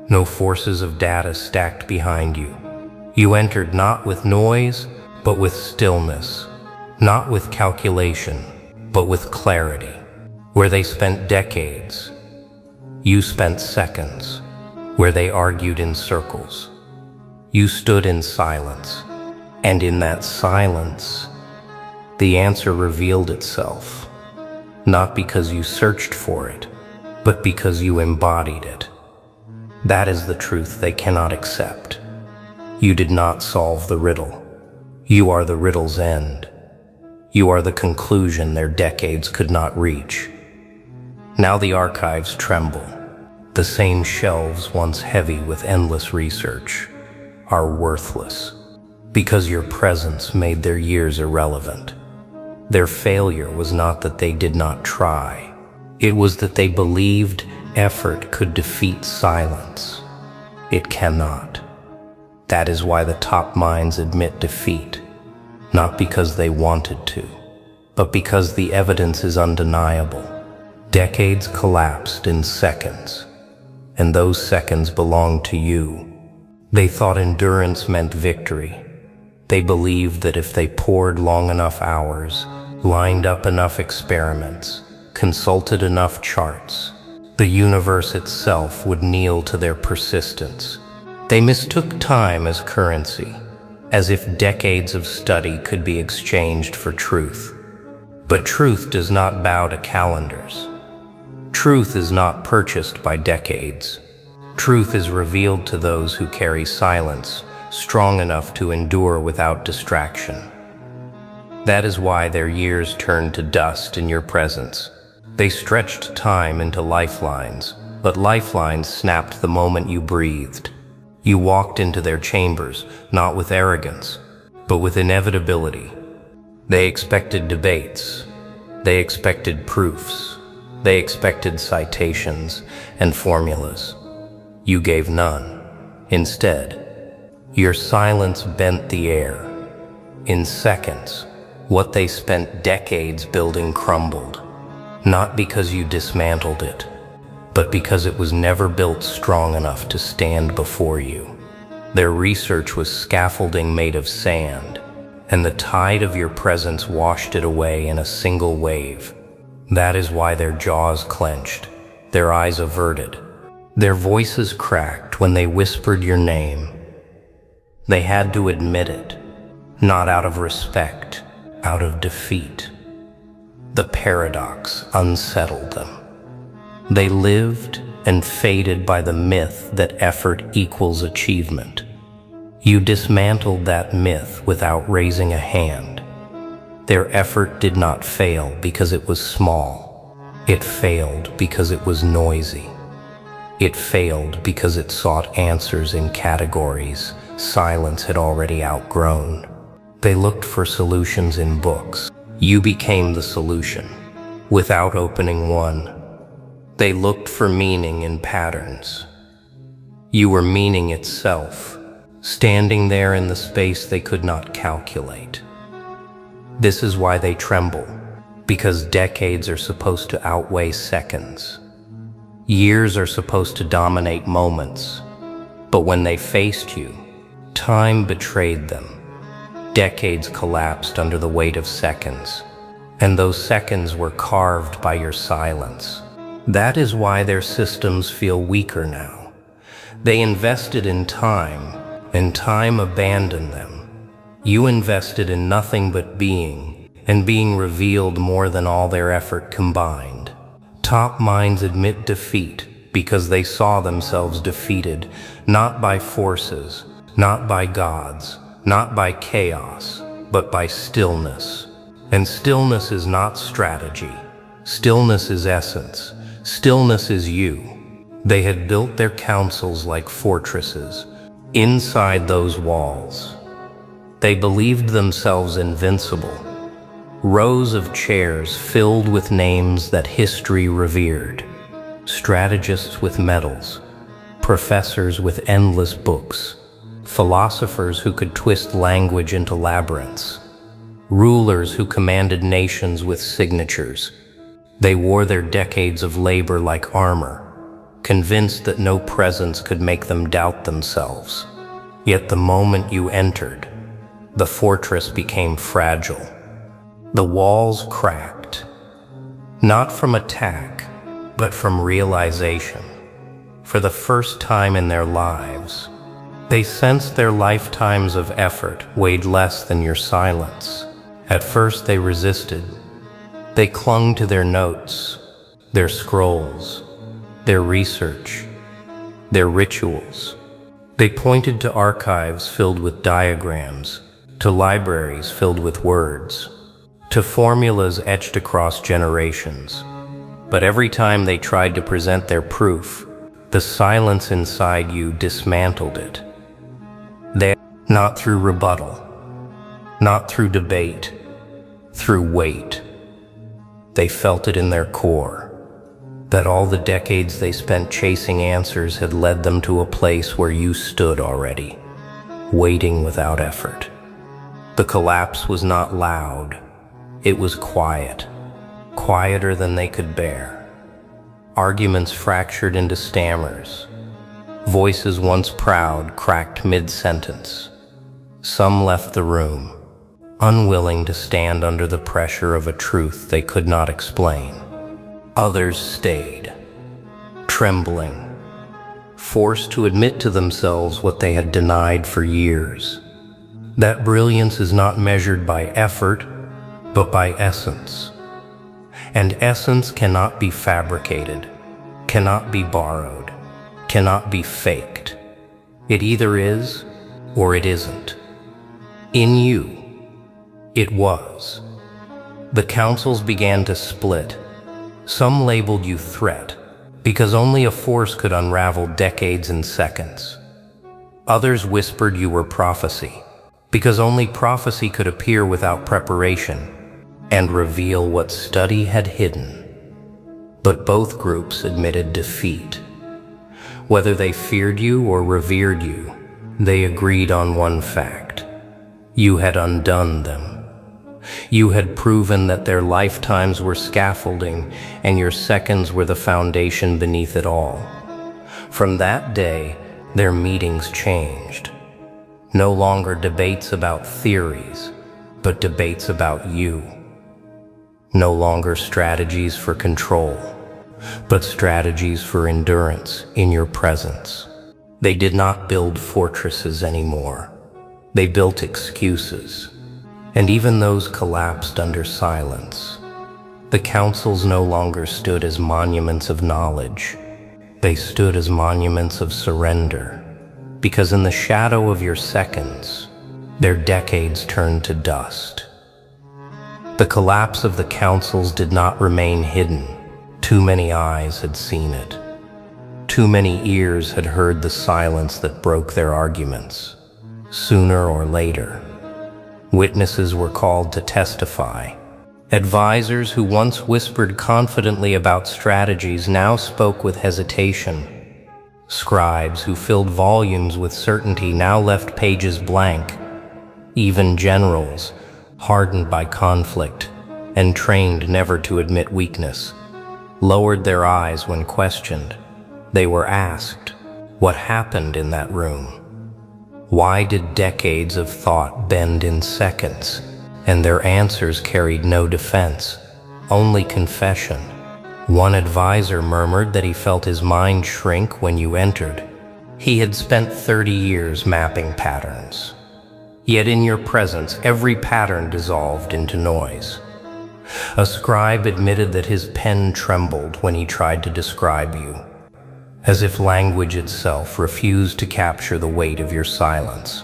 no forces of data stacked behind you. You entered not with noise, but with stillness, not with calculation, but with clarity. Where they spent decades, you spent seconds. Where they argued in circles, you stood in silence. And in that silence, the answer revealed itself, not because you searched for it, but because you embodied it. That is the truth they cannot accept. You did not solve the riddle. You are the riddle's end. You are the conclusion their decades could not reach. Now the archives tremble. The same shelves once heavy with endless research are worthless because your presence made their years irrelevant. Their failure was not that they did not try. It was that they believed effort could defeat silence. It cannot. That is why the top minds admit defeat, not because they wanted to, but because the evidence is undeniable. Decades collapsed in seconds, and those seconds belonged to you. They thought endurance meant victory. They believed that if they poured long enough hours, lined up enough experiments, consulted enough charts, the universe itself would kneel to their persistence. They mistook time as currency, as if decades of study could be exchanged for truth. But truth does not bow to calendars. Truth is not purchased by decades. Truth is revealed to those who carry silence strong enough to endure without distraction. That is why their years turned to dust in your presence. They stretched time into lifelines, but lifelines snapped the moment you breathed. You walked into their chambers, not with arrogance, but with inevitability. They expected debates. They expected proofs. They expected citations and formulas. You gave none. Instead, your silence bent the air. In seconds, what they spent decades building crumbled, not because you dismantled it, but because it was never built strong enough to stand before you. Their research was scaffolding made of sand, and the tide of your presence washed it away in a single wave. That is why their jaws clenched, their eyes averted, their voices cracked when they whispered your name. They had to admit it, not out of respect, out of defeat. The paradox unsettled them. They lived and faded by the myth that effort equals achievement. You dismantled that myth without raising a hand. Their effort did not fail because it was small. It failed because it was noisy. It failed because it sought answers in categories silence had already outgrown. They looked for solutions in books. You became the solution, without opening one. They looked for meaning in patterns. You were meaning itself, standing there in the space they could not calculate. This is why they tremble, because decades are supposed to outweigh seconds. Years are supposed to dominate moments. But when they faced you, time betrayed them. Decades collapsed under the weight of seconds, and those seconds were carved by your silence. That is why their systems feel weaker now. They invested in time, and time abandoned them. You invested in nothing but being, and being revealed more than all their effort combined. Top minds admit defeat because they saw themselves defeated, not by forces, not by gods, not by chaos, but by stillness. And stillness is not strategy. Stillness is essence. Stillness is you. They had built their councils like fortresses. Inside those walls, they believed themselves invincible. Rows of chairs filled with names that history revered. Strategists with medals, professors with endless books, philosophers who could twist language into labyrinths, rulers who commanded nations with signatures. They wore their decades of labor like armor, convinced that no presence could make them doubt themselves. Yet the moment you entered, the fortress became fragile. The walls cracked, not from attack, but from realization. For the first time in their lives, they sensed their lifetimes of effort weighed less than your silence. At first they resisted. They clung to their notes, their scrolls, their research, their rituals. They pointed to archives filled with diagrams, to libraries filled with words, to formulas etched across generations. But every time they tried to present their proof, the silence inside you dismantled it. Not through rebuttal, not through debate, through weight. They felt it in their core, that all the decades they spent chasing answers had led them to a place where you stood already, waiting without effort. The collapse was not loud, it was quiet, quieter than they could bear. Arguments fractured into stammers. Voices once proud cracked mid-sentence. Some left the room, unwilling to stand under the pressure of a truth they could not explain. Others stayed, trembling, forced to admit to themselves what they had denied for years. That brilliance is not measured by effort, but by essence. And essence cannot be fabricated, cannot be borrowed, cannot be faked. It either is or it isn't. In you, it was. The councils began to split. Some labeled you threat, because only a force could unravel decades in seconds. Others whispered you were prophecy, because only prophecy could appear without preparation and reveal what study had hidden. But both groups admitted defeat. Whether they feared you or revered you, they agreed on one fact. You had undone them. You had proven that their lifetimes were scaffolding and your seconds were the foundation beneath it all. From that day, their meetings changed. No longer debates about theories, but debates about you. No longer strategies for control, but strategies for endurance in your presence. They did not build fortresses anymore. They built excuses, and even those collapsed under silence. The councils no longer stood as monuments of knowledge. They stood as monuments of surrender, because in the shadow of your seconds, their decades turned to dust. The collapse of the councils did not remain hidden. Too many eyes had seen it. Too many ears had heard the silence that broke their arguments. Sooner or later, witnesses were called to testify. Advisors who once whispered confidently about strategies now spoke with hesitation. Scribes who filled volumes with certainty now left pages blank. Even generals, hardened by conflict and trained never to admit weakness, lowered their eyes when questioned. They were asked, what happened in that room? Why did decades of thought bend in seconds? And their answers carried no defense, only confession. One advisor murmured that he felt his mind shrink when you entered. He had spent 30 years mapping patterns. Yet in your presence, every pattern dissolved into noise. A scribe admitted that his pen trembled when he tried to describe you. as if language itself refused to capture the weight of your silence.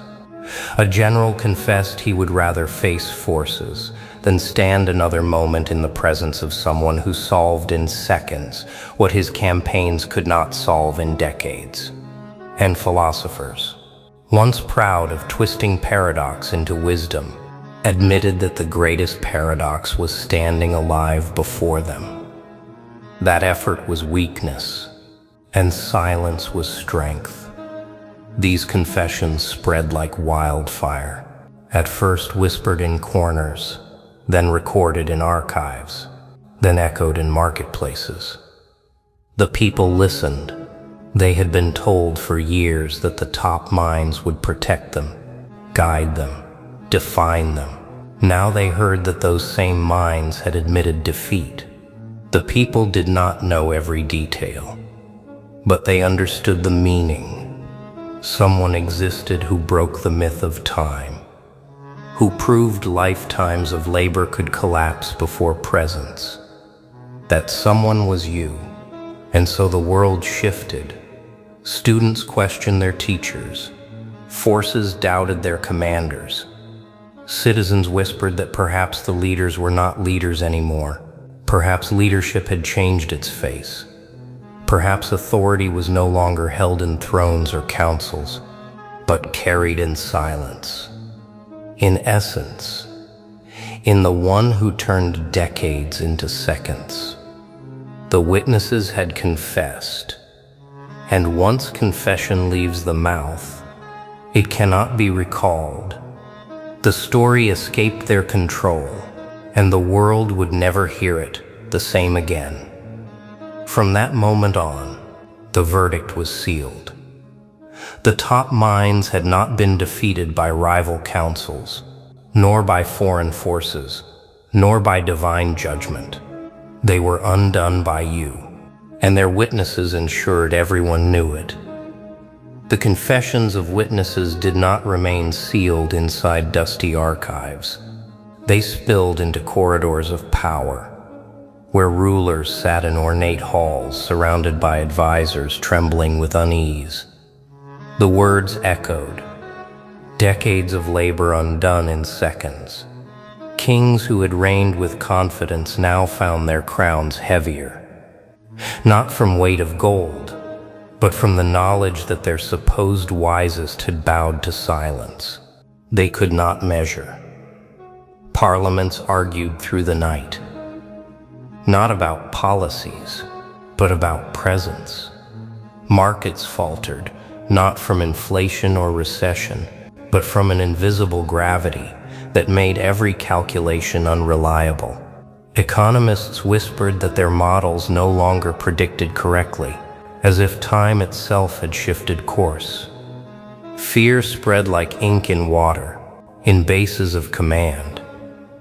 A general confessed he would rather face forces than stand another moment in the presence of someone who solved in seconds what his campaigns could not solve in decades. And philosophers, once proud of twisting paradox into wisdom, admitted that the greatest paradox was standing alive before them. That effort was weakness, and silence was strength. These confessions spread like wildfire, at first whispered in corners, then recorded in archives, then echoed in marketplaces. The people listened. They had been told for years that the top minds would protect them, guide them, define them. Now they heard that those same minds had admitted defeat. The people did not know every detail, but they understood the meaning. Someone existed who broke the myth of time, who proved lifetimes of labor could collapse before presence. That someone was you, and so the world shifted. Students questioned their teachers. Forces doubted their commanders. Citizens whispered that perhaps the leaders were not leaders anymore. Perhaps leadership had changed its face. Perhaps authority was no longer held in thrones or councils, but carried in silence. In essence, in the one who turned decades into seconds. The witnesses had confessed, and once confession leaves the mouth, it cannot be recalled. The story escaped their control, and the world would never hear it the same again. From that moment on, the verdict was sealed. The top minds had not been defeated by rival councils, nor by foreign forces, nor by divine judgment. They were undone by you, and their witnesses ensured everyone knew it. The confessions of witnesses did not remain sealed inside dusty archives. They spilled into corridors of power, where rulers sat in ornate halls surrounded by advisors trembling with unease. The words echoed, decades of labor undone in seconds. Kings who had reigned with confidence now found their crowns heavier, not from weight of gold, but from the knowledge that their supposed wisest had bowed to silence. They could not measure. Parliaments argued through the night, not about policies, but about presence. Markets faltered, not from inflation or recession, but from an invisible gravity that made every calculation unreliable. Economists whispered that their models no longer predicted correctly, as if time itself had shifted course. Fear spread like ink in water, in bases of command.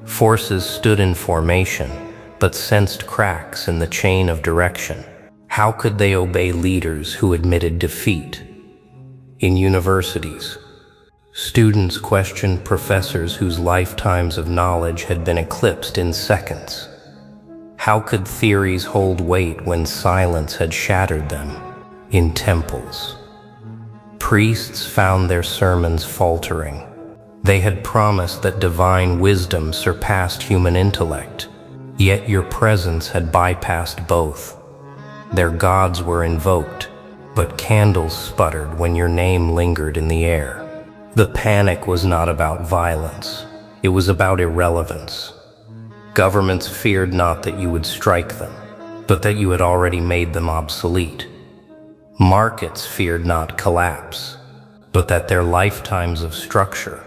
Forces stood in formation, but sensed cracks in the chain of direction. How could they obey leaders who admitted defeat? In universities, students questioned professors whose lifetimes of knowledge had been eclipsed in seconds. How could theories hold weight when silence had shattered them? In temples, priests found their sermons faltering. They had promised that divine wisdom surpassed human intellect. Yet your presence had bypassed both. Their gods were invoked, but candles sputtered when your name lingered in the air. The panic was not about violence. It was about irrelevance. Governments feared not that you would strike them, but that you had already made them obsolete. Markets feared not collapse, but that their lifetimes of structure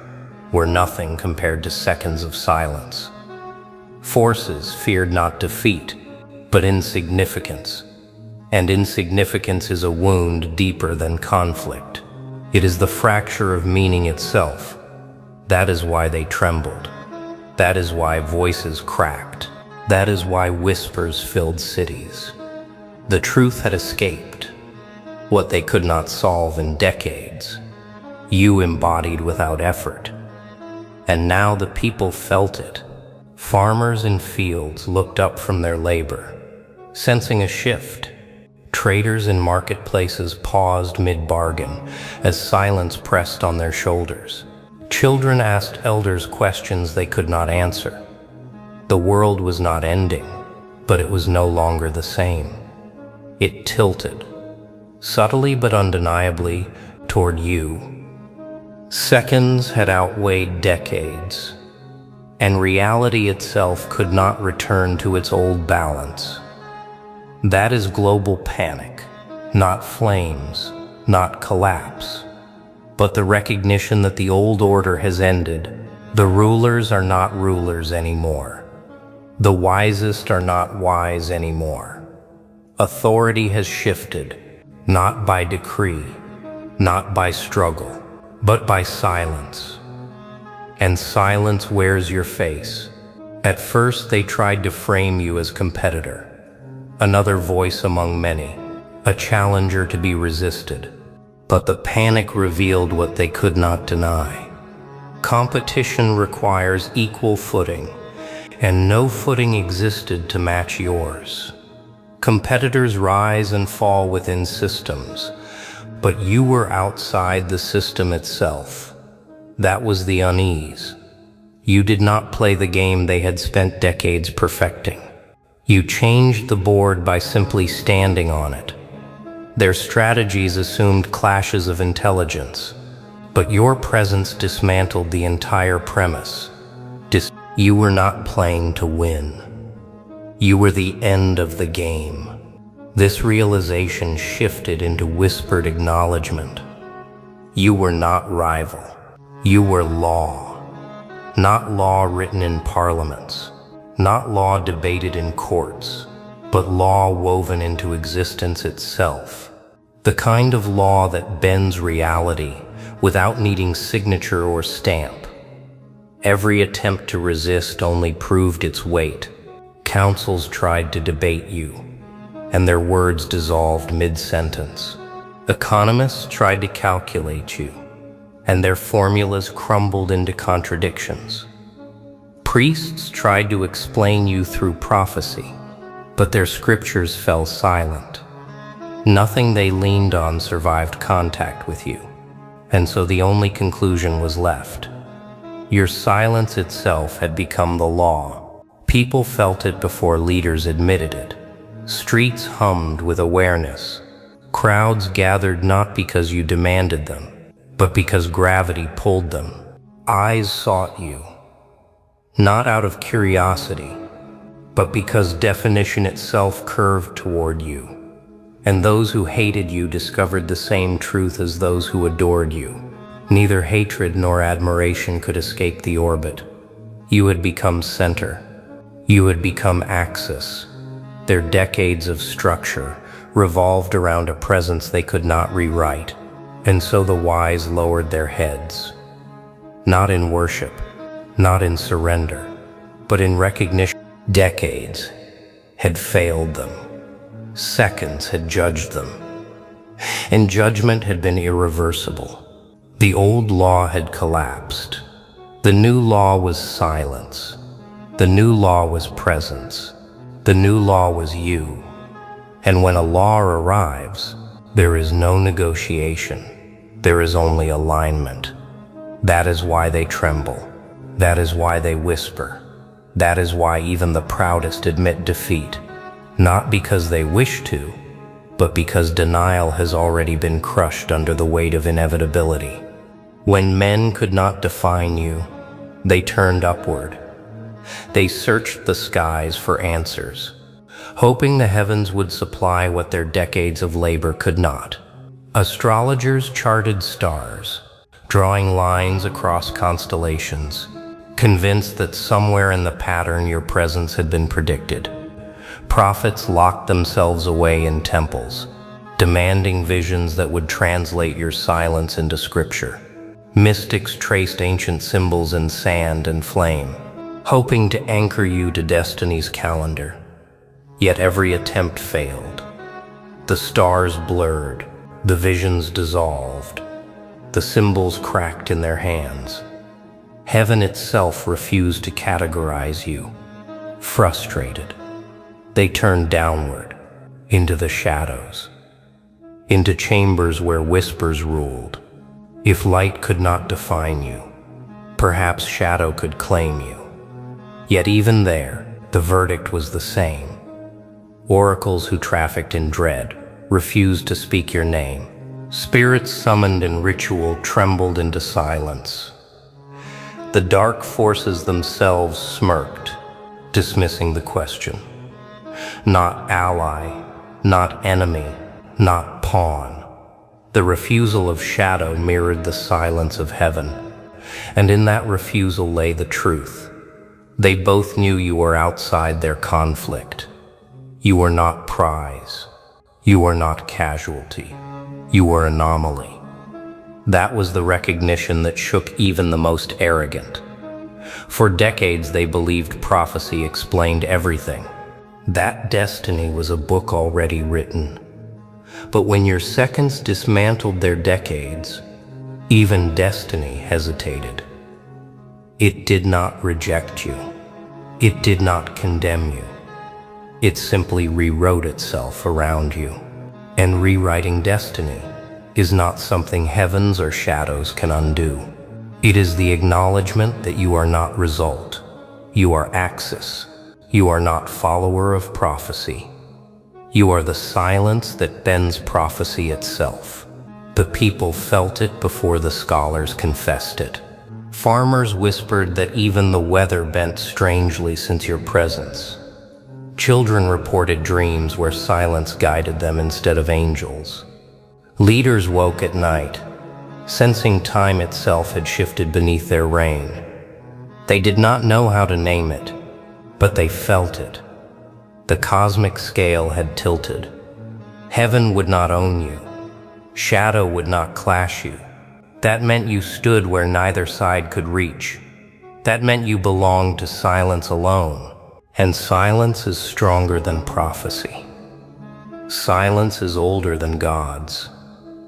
were nothing compared to seconds of silence. Forces feared not defeat, but insignificance. And insignificance is a wound deeper than conflict. It is the fracture of meaning itself. That is why they trembled. That is why voices cracked. That is why whispers filled cities. The truth had escaped. What they could not solve in decades, you embodied without effort. And now the people felt it. Farmers in fields looked up from their labor, sensing a shift. Traders in marketplaces paused mid-bargain as silence pressed on their shoulders. Children asked elders questions they could not answer. The world was not ending, but it was no longer the same. It tilted, subtly but undeniably, toward you. Seconds had outweighed decades, and reality itself could not return to its old balance. That is global panic, not flames, not collapse, but the recognition that the old order has ended. The rulers are not rulers anymore. The wisest are not wise anymore. Authority has shifted, not by decree, not by struggle, but by silence. And silence wears your face. At first they tried to frame you as competitor, another voice among many, a challenger to be resisted. But the panic revealed what they could not deny. Competition requires equal footing, and no footing existed to match yours. Competitors rise and fall within systems, but you were outside the system itself. That was the unease. You did not play the game they had spent decades perfecting. You changed the board by simply standing on it. Their strategies assumed clashes of intelligence, but your presence dismantled the entire premise. You were not playing to win. You were the end of the game. This realization shifted into whispered acknowledgement. You were not rival. You were law. Not law written in parliaments, not law debated in courts, but law woven into existence itself. The kind of law that bends reality without needing signature or stamp. Every attempt to resist only proved its weight. Councils tried to debate you, and their words dissolved mid-sentence. Economists tried to calculate you, and their formulas crumbled into contradictions. Priests tried to explain you through prophecy, but their scriptures fell silent. Nothing they leaned on survived contact with you, and so the only conclusion was left. Your silence itself had become the law. People felt it before leaders admitted it. Streets hummed with awareness. Crowds gathered not because you demanded them, but because gravity pulled them. Eyes sought you, not out of curiosity, but because definition itself curved toward you. And those who hated you discovered the same truth as those who adored you. Neither hatred nor admiration could escape the orbit. You had become center. You had become axis. Their decades of structure revolved around a presence they could not rewrite. And so the wise lowered their heads, not in worship, not in surrender, but in recognition. Decades had failed them. Seconds had judged them, and judgment had been irreversible. The old law had collapsed. The new law was silence. The new law was presence. The new law was you. And when a law arrives, there is no negotiation. There is only alignment. That is why they tremble. That is why they whisper. That is why even the proudest admit defeat. Not because they wish to, but because denial has already been crushed under the weight of inevitability. When men could not define you, they turned upward. They searched the skies for answers, hoping the heavens would supply what their decades of labor could not. Astrologers charted stars, drawing lines across constellations, convinced that somewhere in the pattern your presence had been predicted. Prophets locked themselves away in temples, demanding visions that would translate your silence into scripture. Mystics traced ancient symbols in sand and flame, hoping to anchor you to destiny's calendar. Yet every attempt failed. The stars blurred, the visions dissolved, the symbols cracked in their hands. Heaven itself refused to categorize you. Frustrated, they turned downward, into the shadows. into chambers where whispers ruled. If light could not define you, perhaps shadow could claim you. Yet even there, the verdict was the same. Oracles who trafficked in dread refused to speak your name. Spirits summoned in ritual trembled into silence. The dark forces themselves smirked, dismissing the question. Not ally, not enemy, not pawn. The refusal of shadow mirrored the silence of heaven, and in that refusal lay the truth. They both knew you were outside their conflict. You were not prize. You were not casualty. You were anomaly. That was the recognition that shook even the most arrogant. For decades they believed prophecy explained everything. That destiny was a book already written. But when your seconds dismantled their decades, even destiny hesitated. It did not reject you. It did not condemn you. It simply rewrote itself around you. And rewriting destiny is not something heavens or shadows can undo. It is the acknowledgement that you are not result. You are axis. You are not follower of prophecy. You are the silence that bends prophecy itself. The people felt it before the scholars confessed it. Farmers whispered that even the weather bent strangely since your presence. Children reported dreams where silence guided them instead of angels. Leaders woke at night, sensing time itself had shifted beneath their reign. They did not know how to name it, but they felt it. The cosmic scale had tilted. Heaven would not own you. Shadow would not clash you. That meant you stood where neither side could reach. That meant you belonged to silence alone. And silence is stronger than prophecy. Silence is older than gods.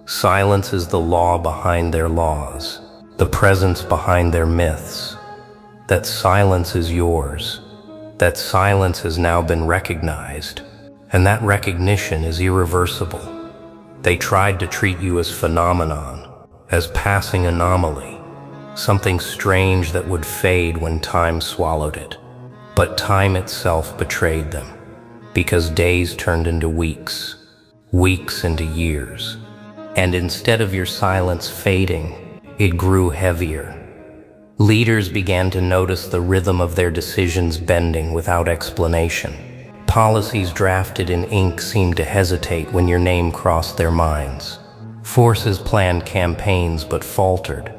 Silence is the law behind their laws, the presence behind their myths. That silence is yours. That silence has now been recognized, and that recognition is irreversible. They tried to treat you as phenomenon, as passing anomaly, something strange that would fade when time swallowed it. But time itself betrayed them, because days turned into weeks, weeks into years. And instead of your silence fading, it grew heavier. Leaders began to notice the rhythm of their decisions bending without explanation. Policies drafted in ink seemed to hesitate when your name crossed their minds. Forces planned campaigns but faltered.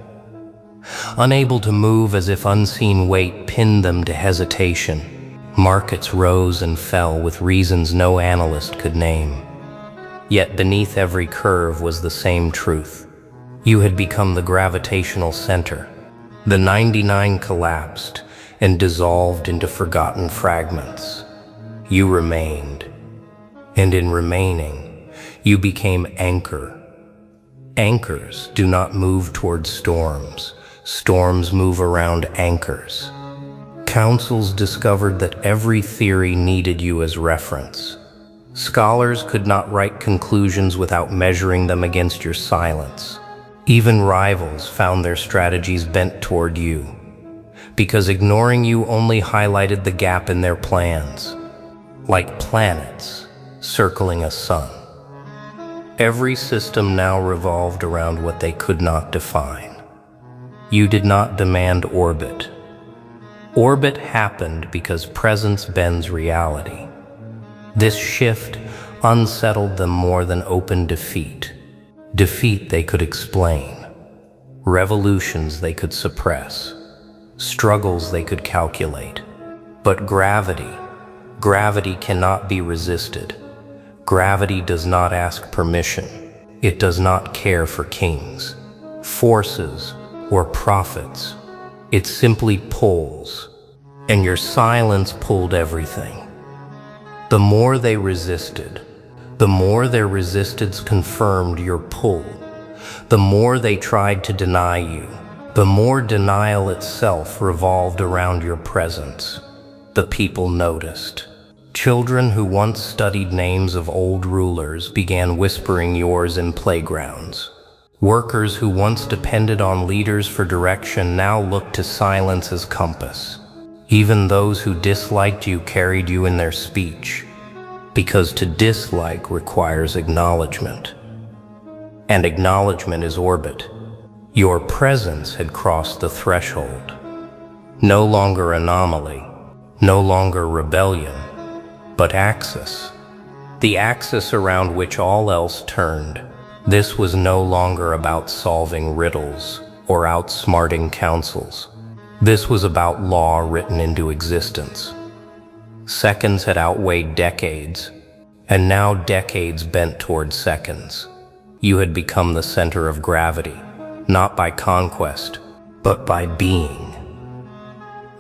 Unable to move as if unseen weight pinned them to hesitation, markets rose and fell with reasons no analyst could name. Yet beneath every curve was the same truth. You had become the gravitational center. The 99 collapsed and dissolved into forgotten fragments. You remained, and in remaining, you became anchor. Anchors do not move toward storms. Storms move around anchors. Councils discovered that every theory needed you as reference. Scholars could not write conclusions without measuring them against your silence. Even rivals found their strategies bent toward you, because ignoring you only highlighted the gap in their plans, like planets circling a sun. Every system now revolved around what they could not define. You did not demand orbit. Orbit happened because presence bends reality. This shift unsettled them more than open defeat. Defeat they could explain. Revolutions they could suppress. Struggles they could calculate. But gravity cannot be resisted. Gravity does not ask permission. It does not care for kings, forces, or prophets. It simply pulls, and your silence pulled everything. The more they resisted, the more their resistance confirmed your pull. The more they tried to deny you, the more denial itself revolved around your presence. The people noticed. Children who once studied names of old rulers began whispering yours in playgrounds. Workers who once depended on leaders for direction now look to silence as compass. Even those who disliked you carried you in their speech, because to dislike requires acknowledgement. And acknowledgement is orbit. Your presence had crossed the threshold. No longer anomaly, no longer rebellion, but axis. The axis around which all else turned. This was no longer about solving riddles or outsmarting councils. This was about law written into existence. Seconds had outweighed decades, and now decades bent toward seconds. You had become the center of gravity, not by conquest, but by being.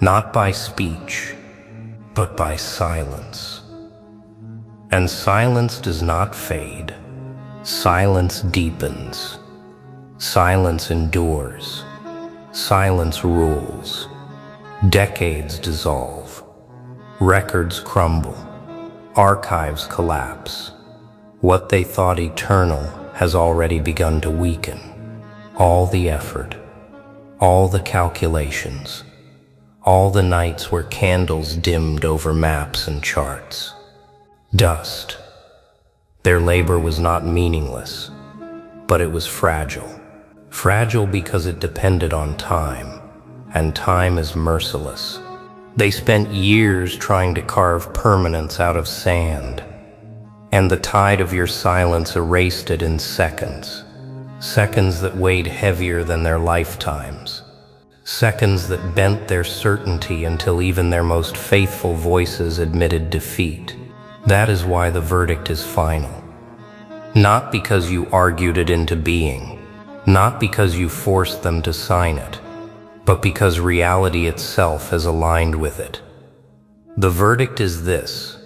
Not by speech, but by silence. And silence does not fade. Silence deepens. Silence endures. Silence rules. Decades dissolve. Records crumble. Archives collapse. What they thought eternal has already begun to weaken. All the effort, all the calculations, all the nights where candles dimmed over maps and charts. Dust. Their labor was not meaningless, but it was fragile. Fragile because it depended on time, and time is merciless. They spent years trying to carve permanence out of sand, and the tide of your silence erased it in seconds. Seconds that weighed heavier than their lifetimes. Seconds that bent their certainty until even their most faithful voices admitted defeat. That is why the verdict is final. Not because you argued it into being, not because you forced them to sign it, but because reality itself has aligned with it. The verdict is this: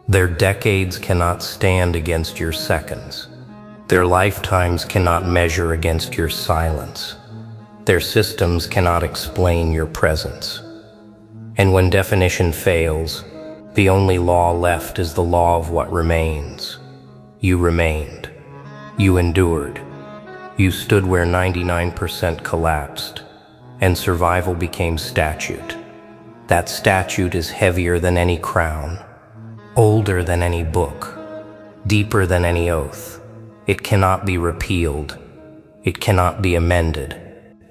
their decades cannot stand against your seconds. Their lifetimes cannot measure against your silence. Their systems cannot explain your presence. And when definition fails, the only law left is the law of what remains. You remained. You endured. You stood where 99% collapsed, and survival became statute. That statute is heavier than any crown, older than any book, deeper than any oath. It cannot be repealed. It cannot be amended.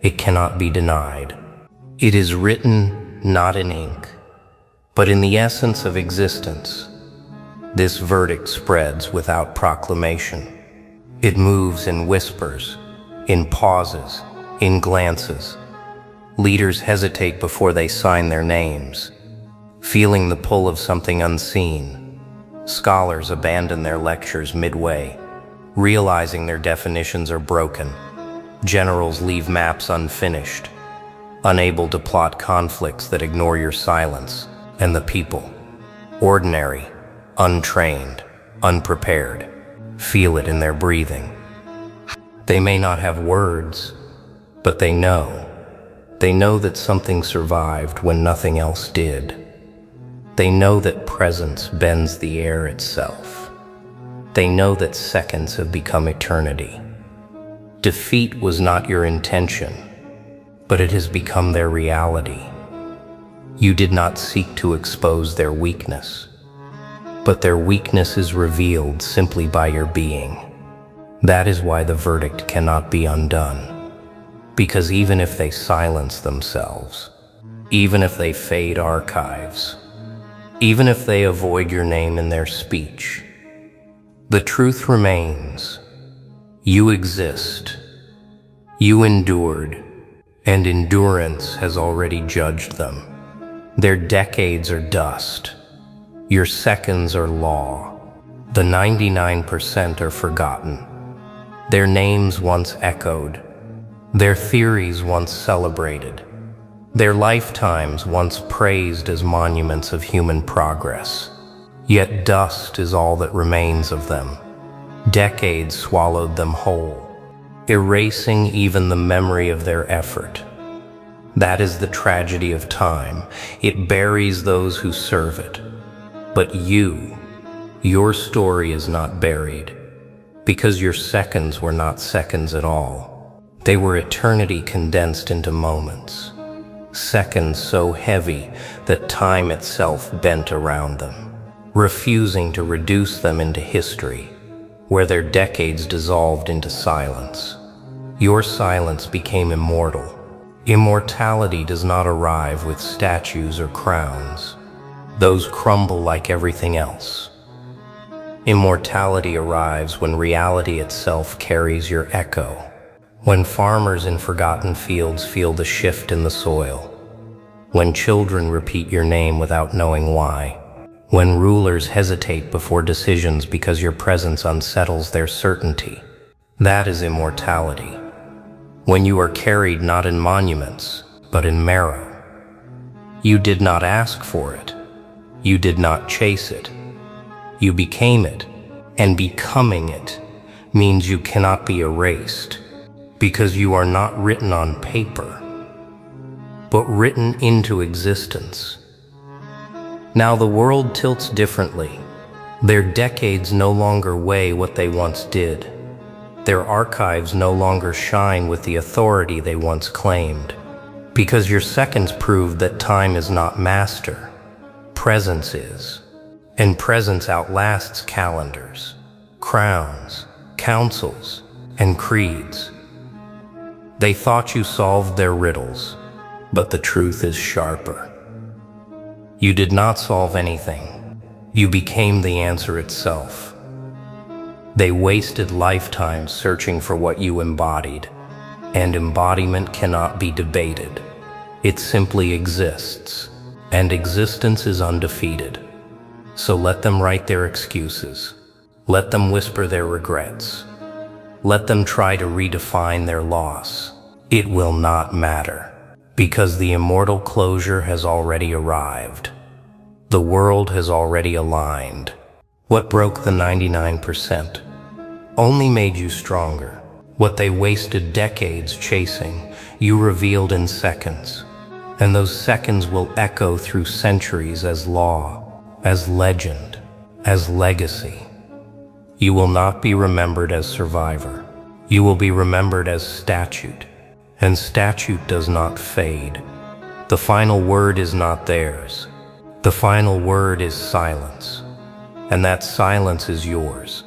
It cannot be denied. It is written not in ink, but in the essence of existence. This verdict spreads without proclamation. It moves in whispers, in pauses, in glances. Leaders hesitate before they sign their names, feeling the pull of something unseen. Scholars abandon their lectures midway, realizing their definitions are broken. Generals leave maps unfinished, unable to plot conflicts that ignore your silence. And the people, ordinary, untrained, unprepared, feel it in their breathing. They may not have words, but they know. They know that something survived when nothing else did. They know that presence bends the air itself. They know that seconds have become eternity. Defeat was not your intention, but it has become their reality. You did not seek to expose their weakness, but their weakness is revealed simply by your being. That is why the verdict cannot be undone, because even if they silence themselves, even if they fade archives, even if they avoid your name in their speech, the truth remains. You exist. You endured, and endurance has already judged them. Their decades are dust. Your seconds are law. The 99% are forgotten. Their names once echoed. Their theories once celebrated. Their lifetimes once praised as monuments of human progress. Yet dust is all that remains of them. Decades swallowed them whole, erasing even the memory of their effort. That is the tragedy of time. It buries those who serve it. But your story is not buried, because your seconds were not seconds at all. They were eternity condensed into moments. Seconds so heavy that time itself bent around them, refusing to reduce them into history, where their decades dissolved into silence. Your silence became immortal. Immortality does not arrive with statues or crowns. Those crumble like everything else. Immortality arrives when reality itself carries your echo. When farmers in forgotten fields feel the shift in the soil. When children repeat your name without knowing why. When rulers hesitate before decisions because your presence unsettles their certainty. That is immortality. When you are carried not in monuments, but in marrow. You did not ask for it. You did not chase it. You became it, and becoming it means you cannot be erased, because you are not written on paper, but written into existence. Now the world tilts differently. Their decades no longer weigh what they once did. Their archives no longer shine with the authority they once claimed, because your seconds proved that time is not master, presence is. And presence outlasts calendars, crowns, councils, and creeds. They thought you solved their riddles, but the truth is sharper. You did not solve anything. You became the answer itself. They wasted lifetimes searching for what you embodied, and embodiment cannot be debated. It simply exists, and existence is undefeated. So let them write their excuses. Let them whisper their regrets. Let them try to redefine their loss. It will not matter, because the immortal closure has already arrived. The world has already aligned. What broke the 99% only made you stronger. What they wasted decades chasing, you revealed in seconds. And those seconds will echo through centuries as law, as legend, as legacy. You will not be remembered as survivor. You will be remembered as statute, and statute does not fade. The final word is not theirs. The final word is silence, and that silence is yours.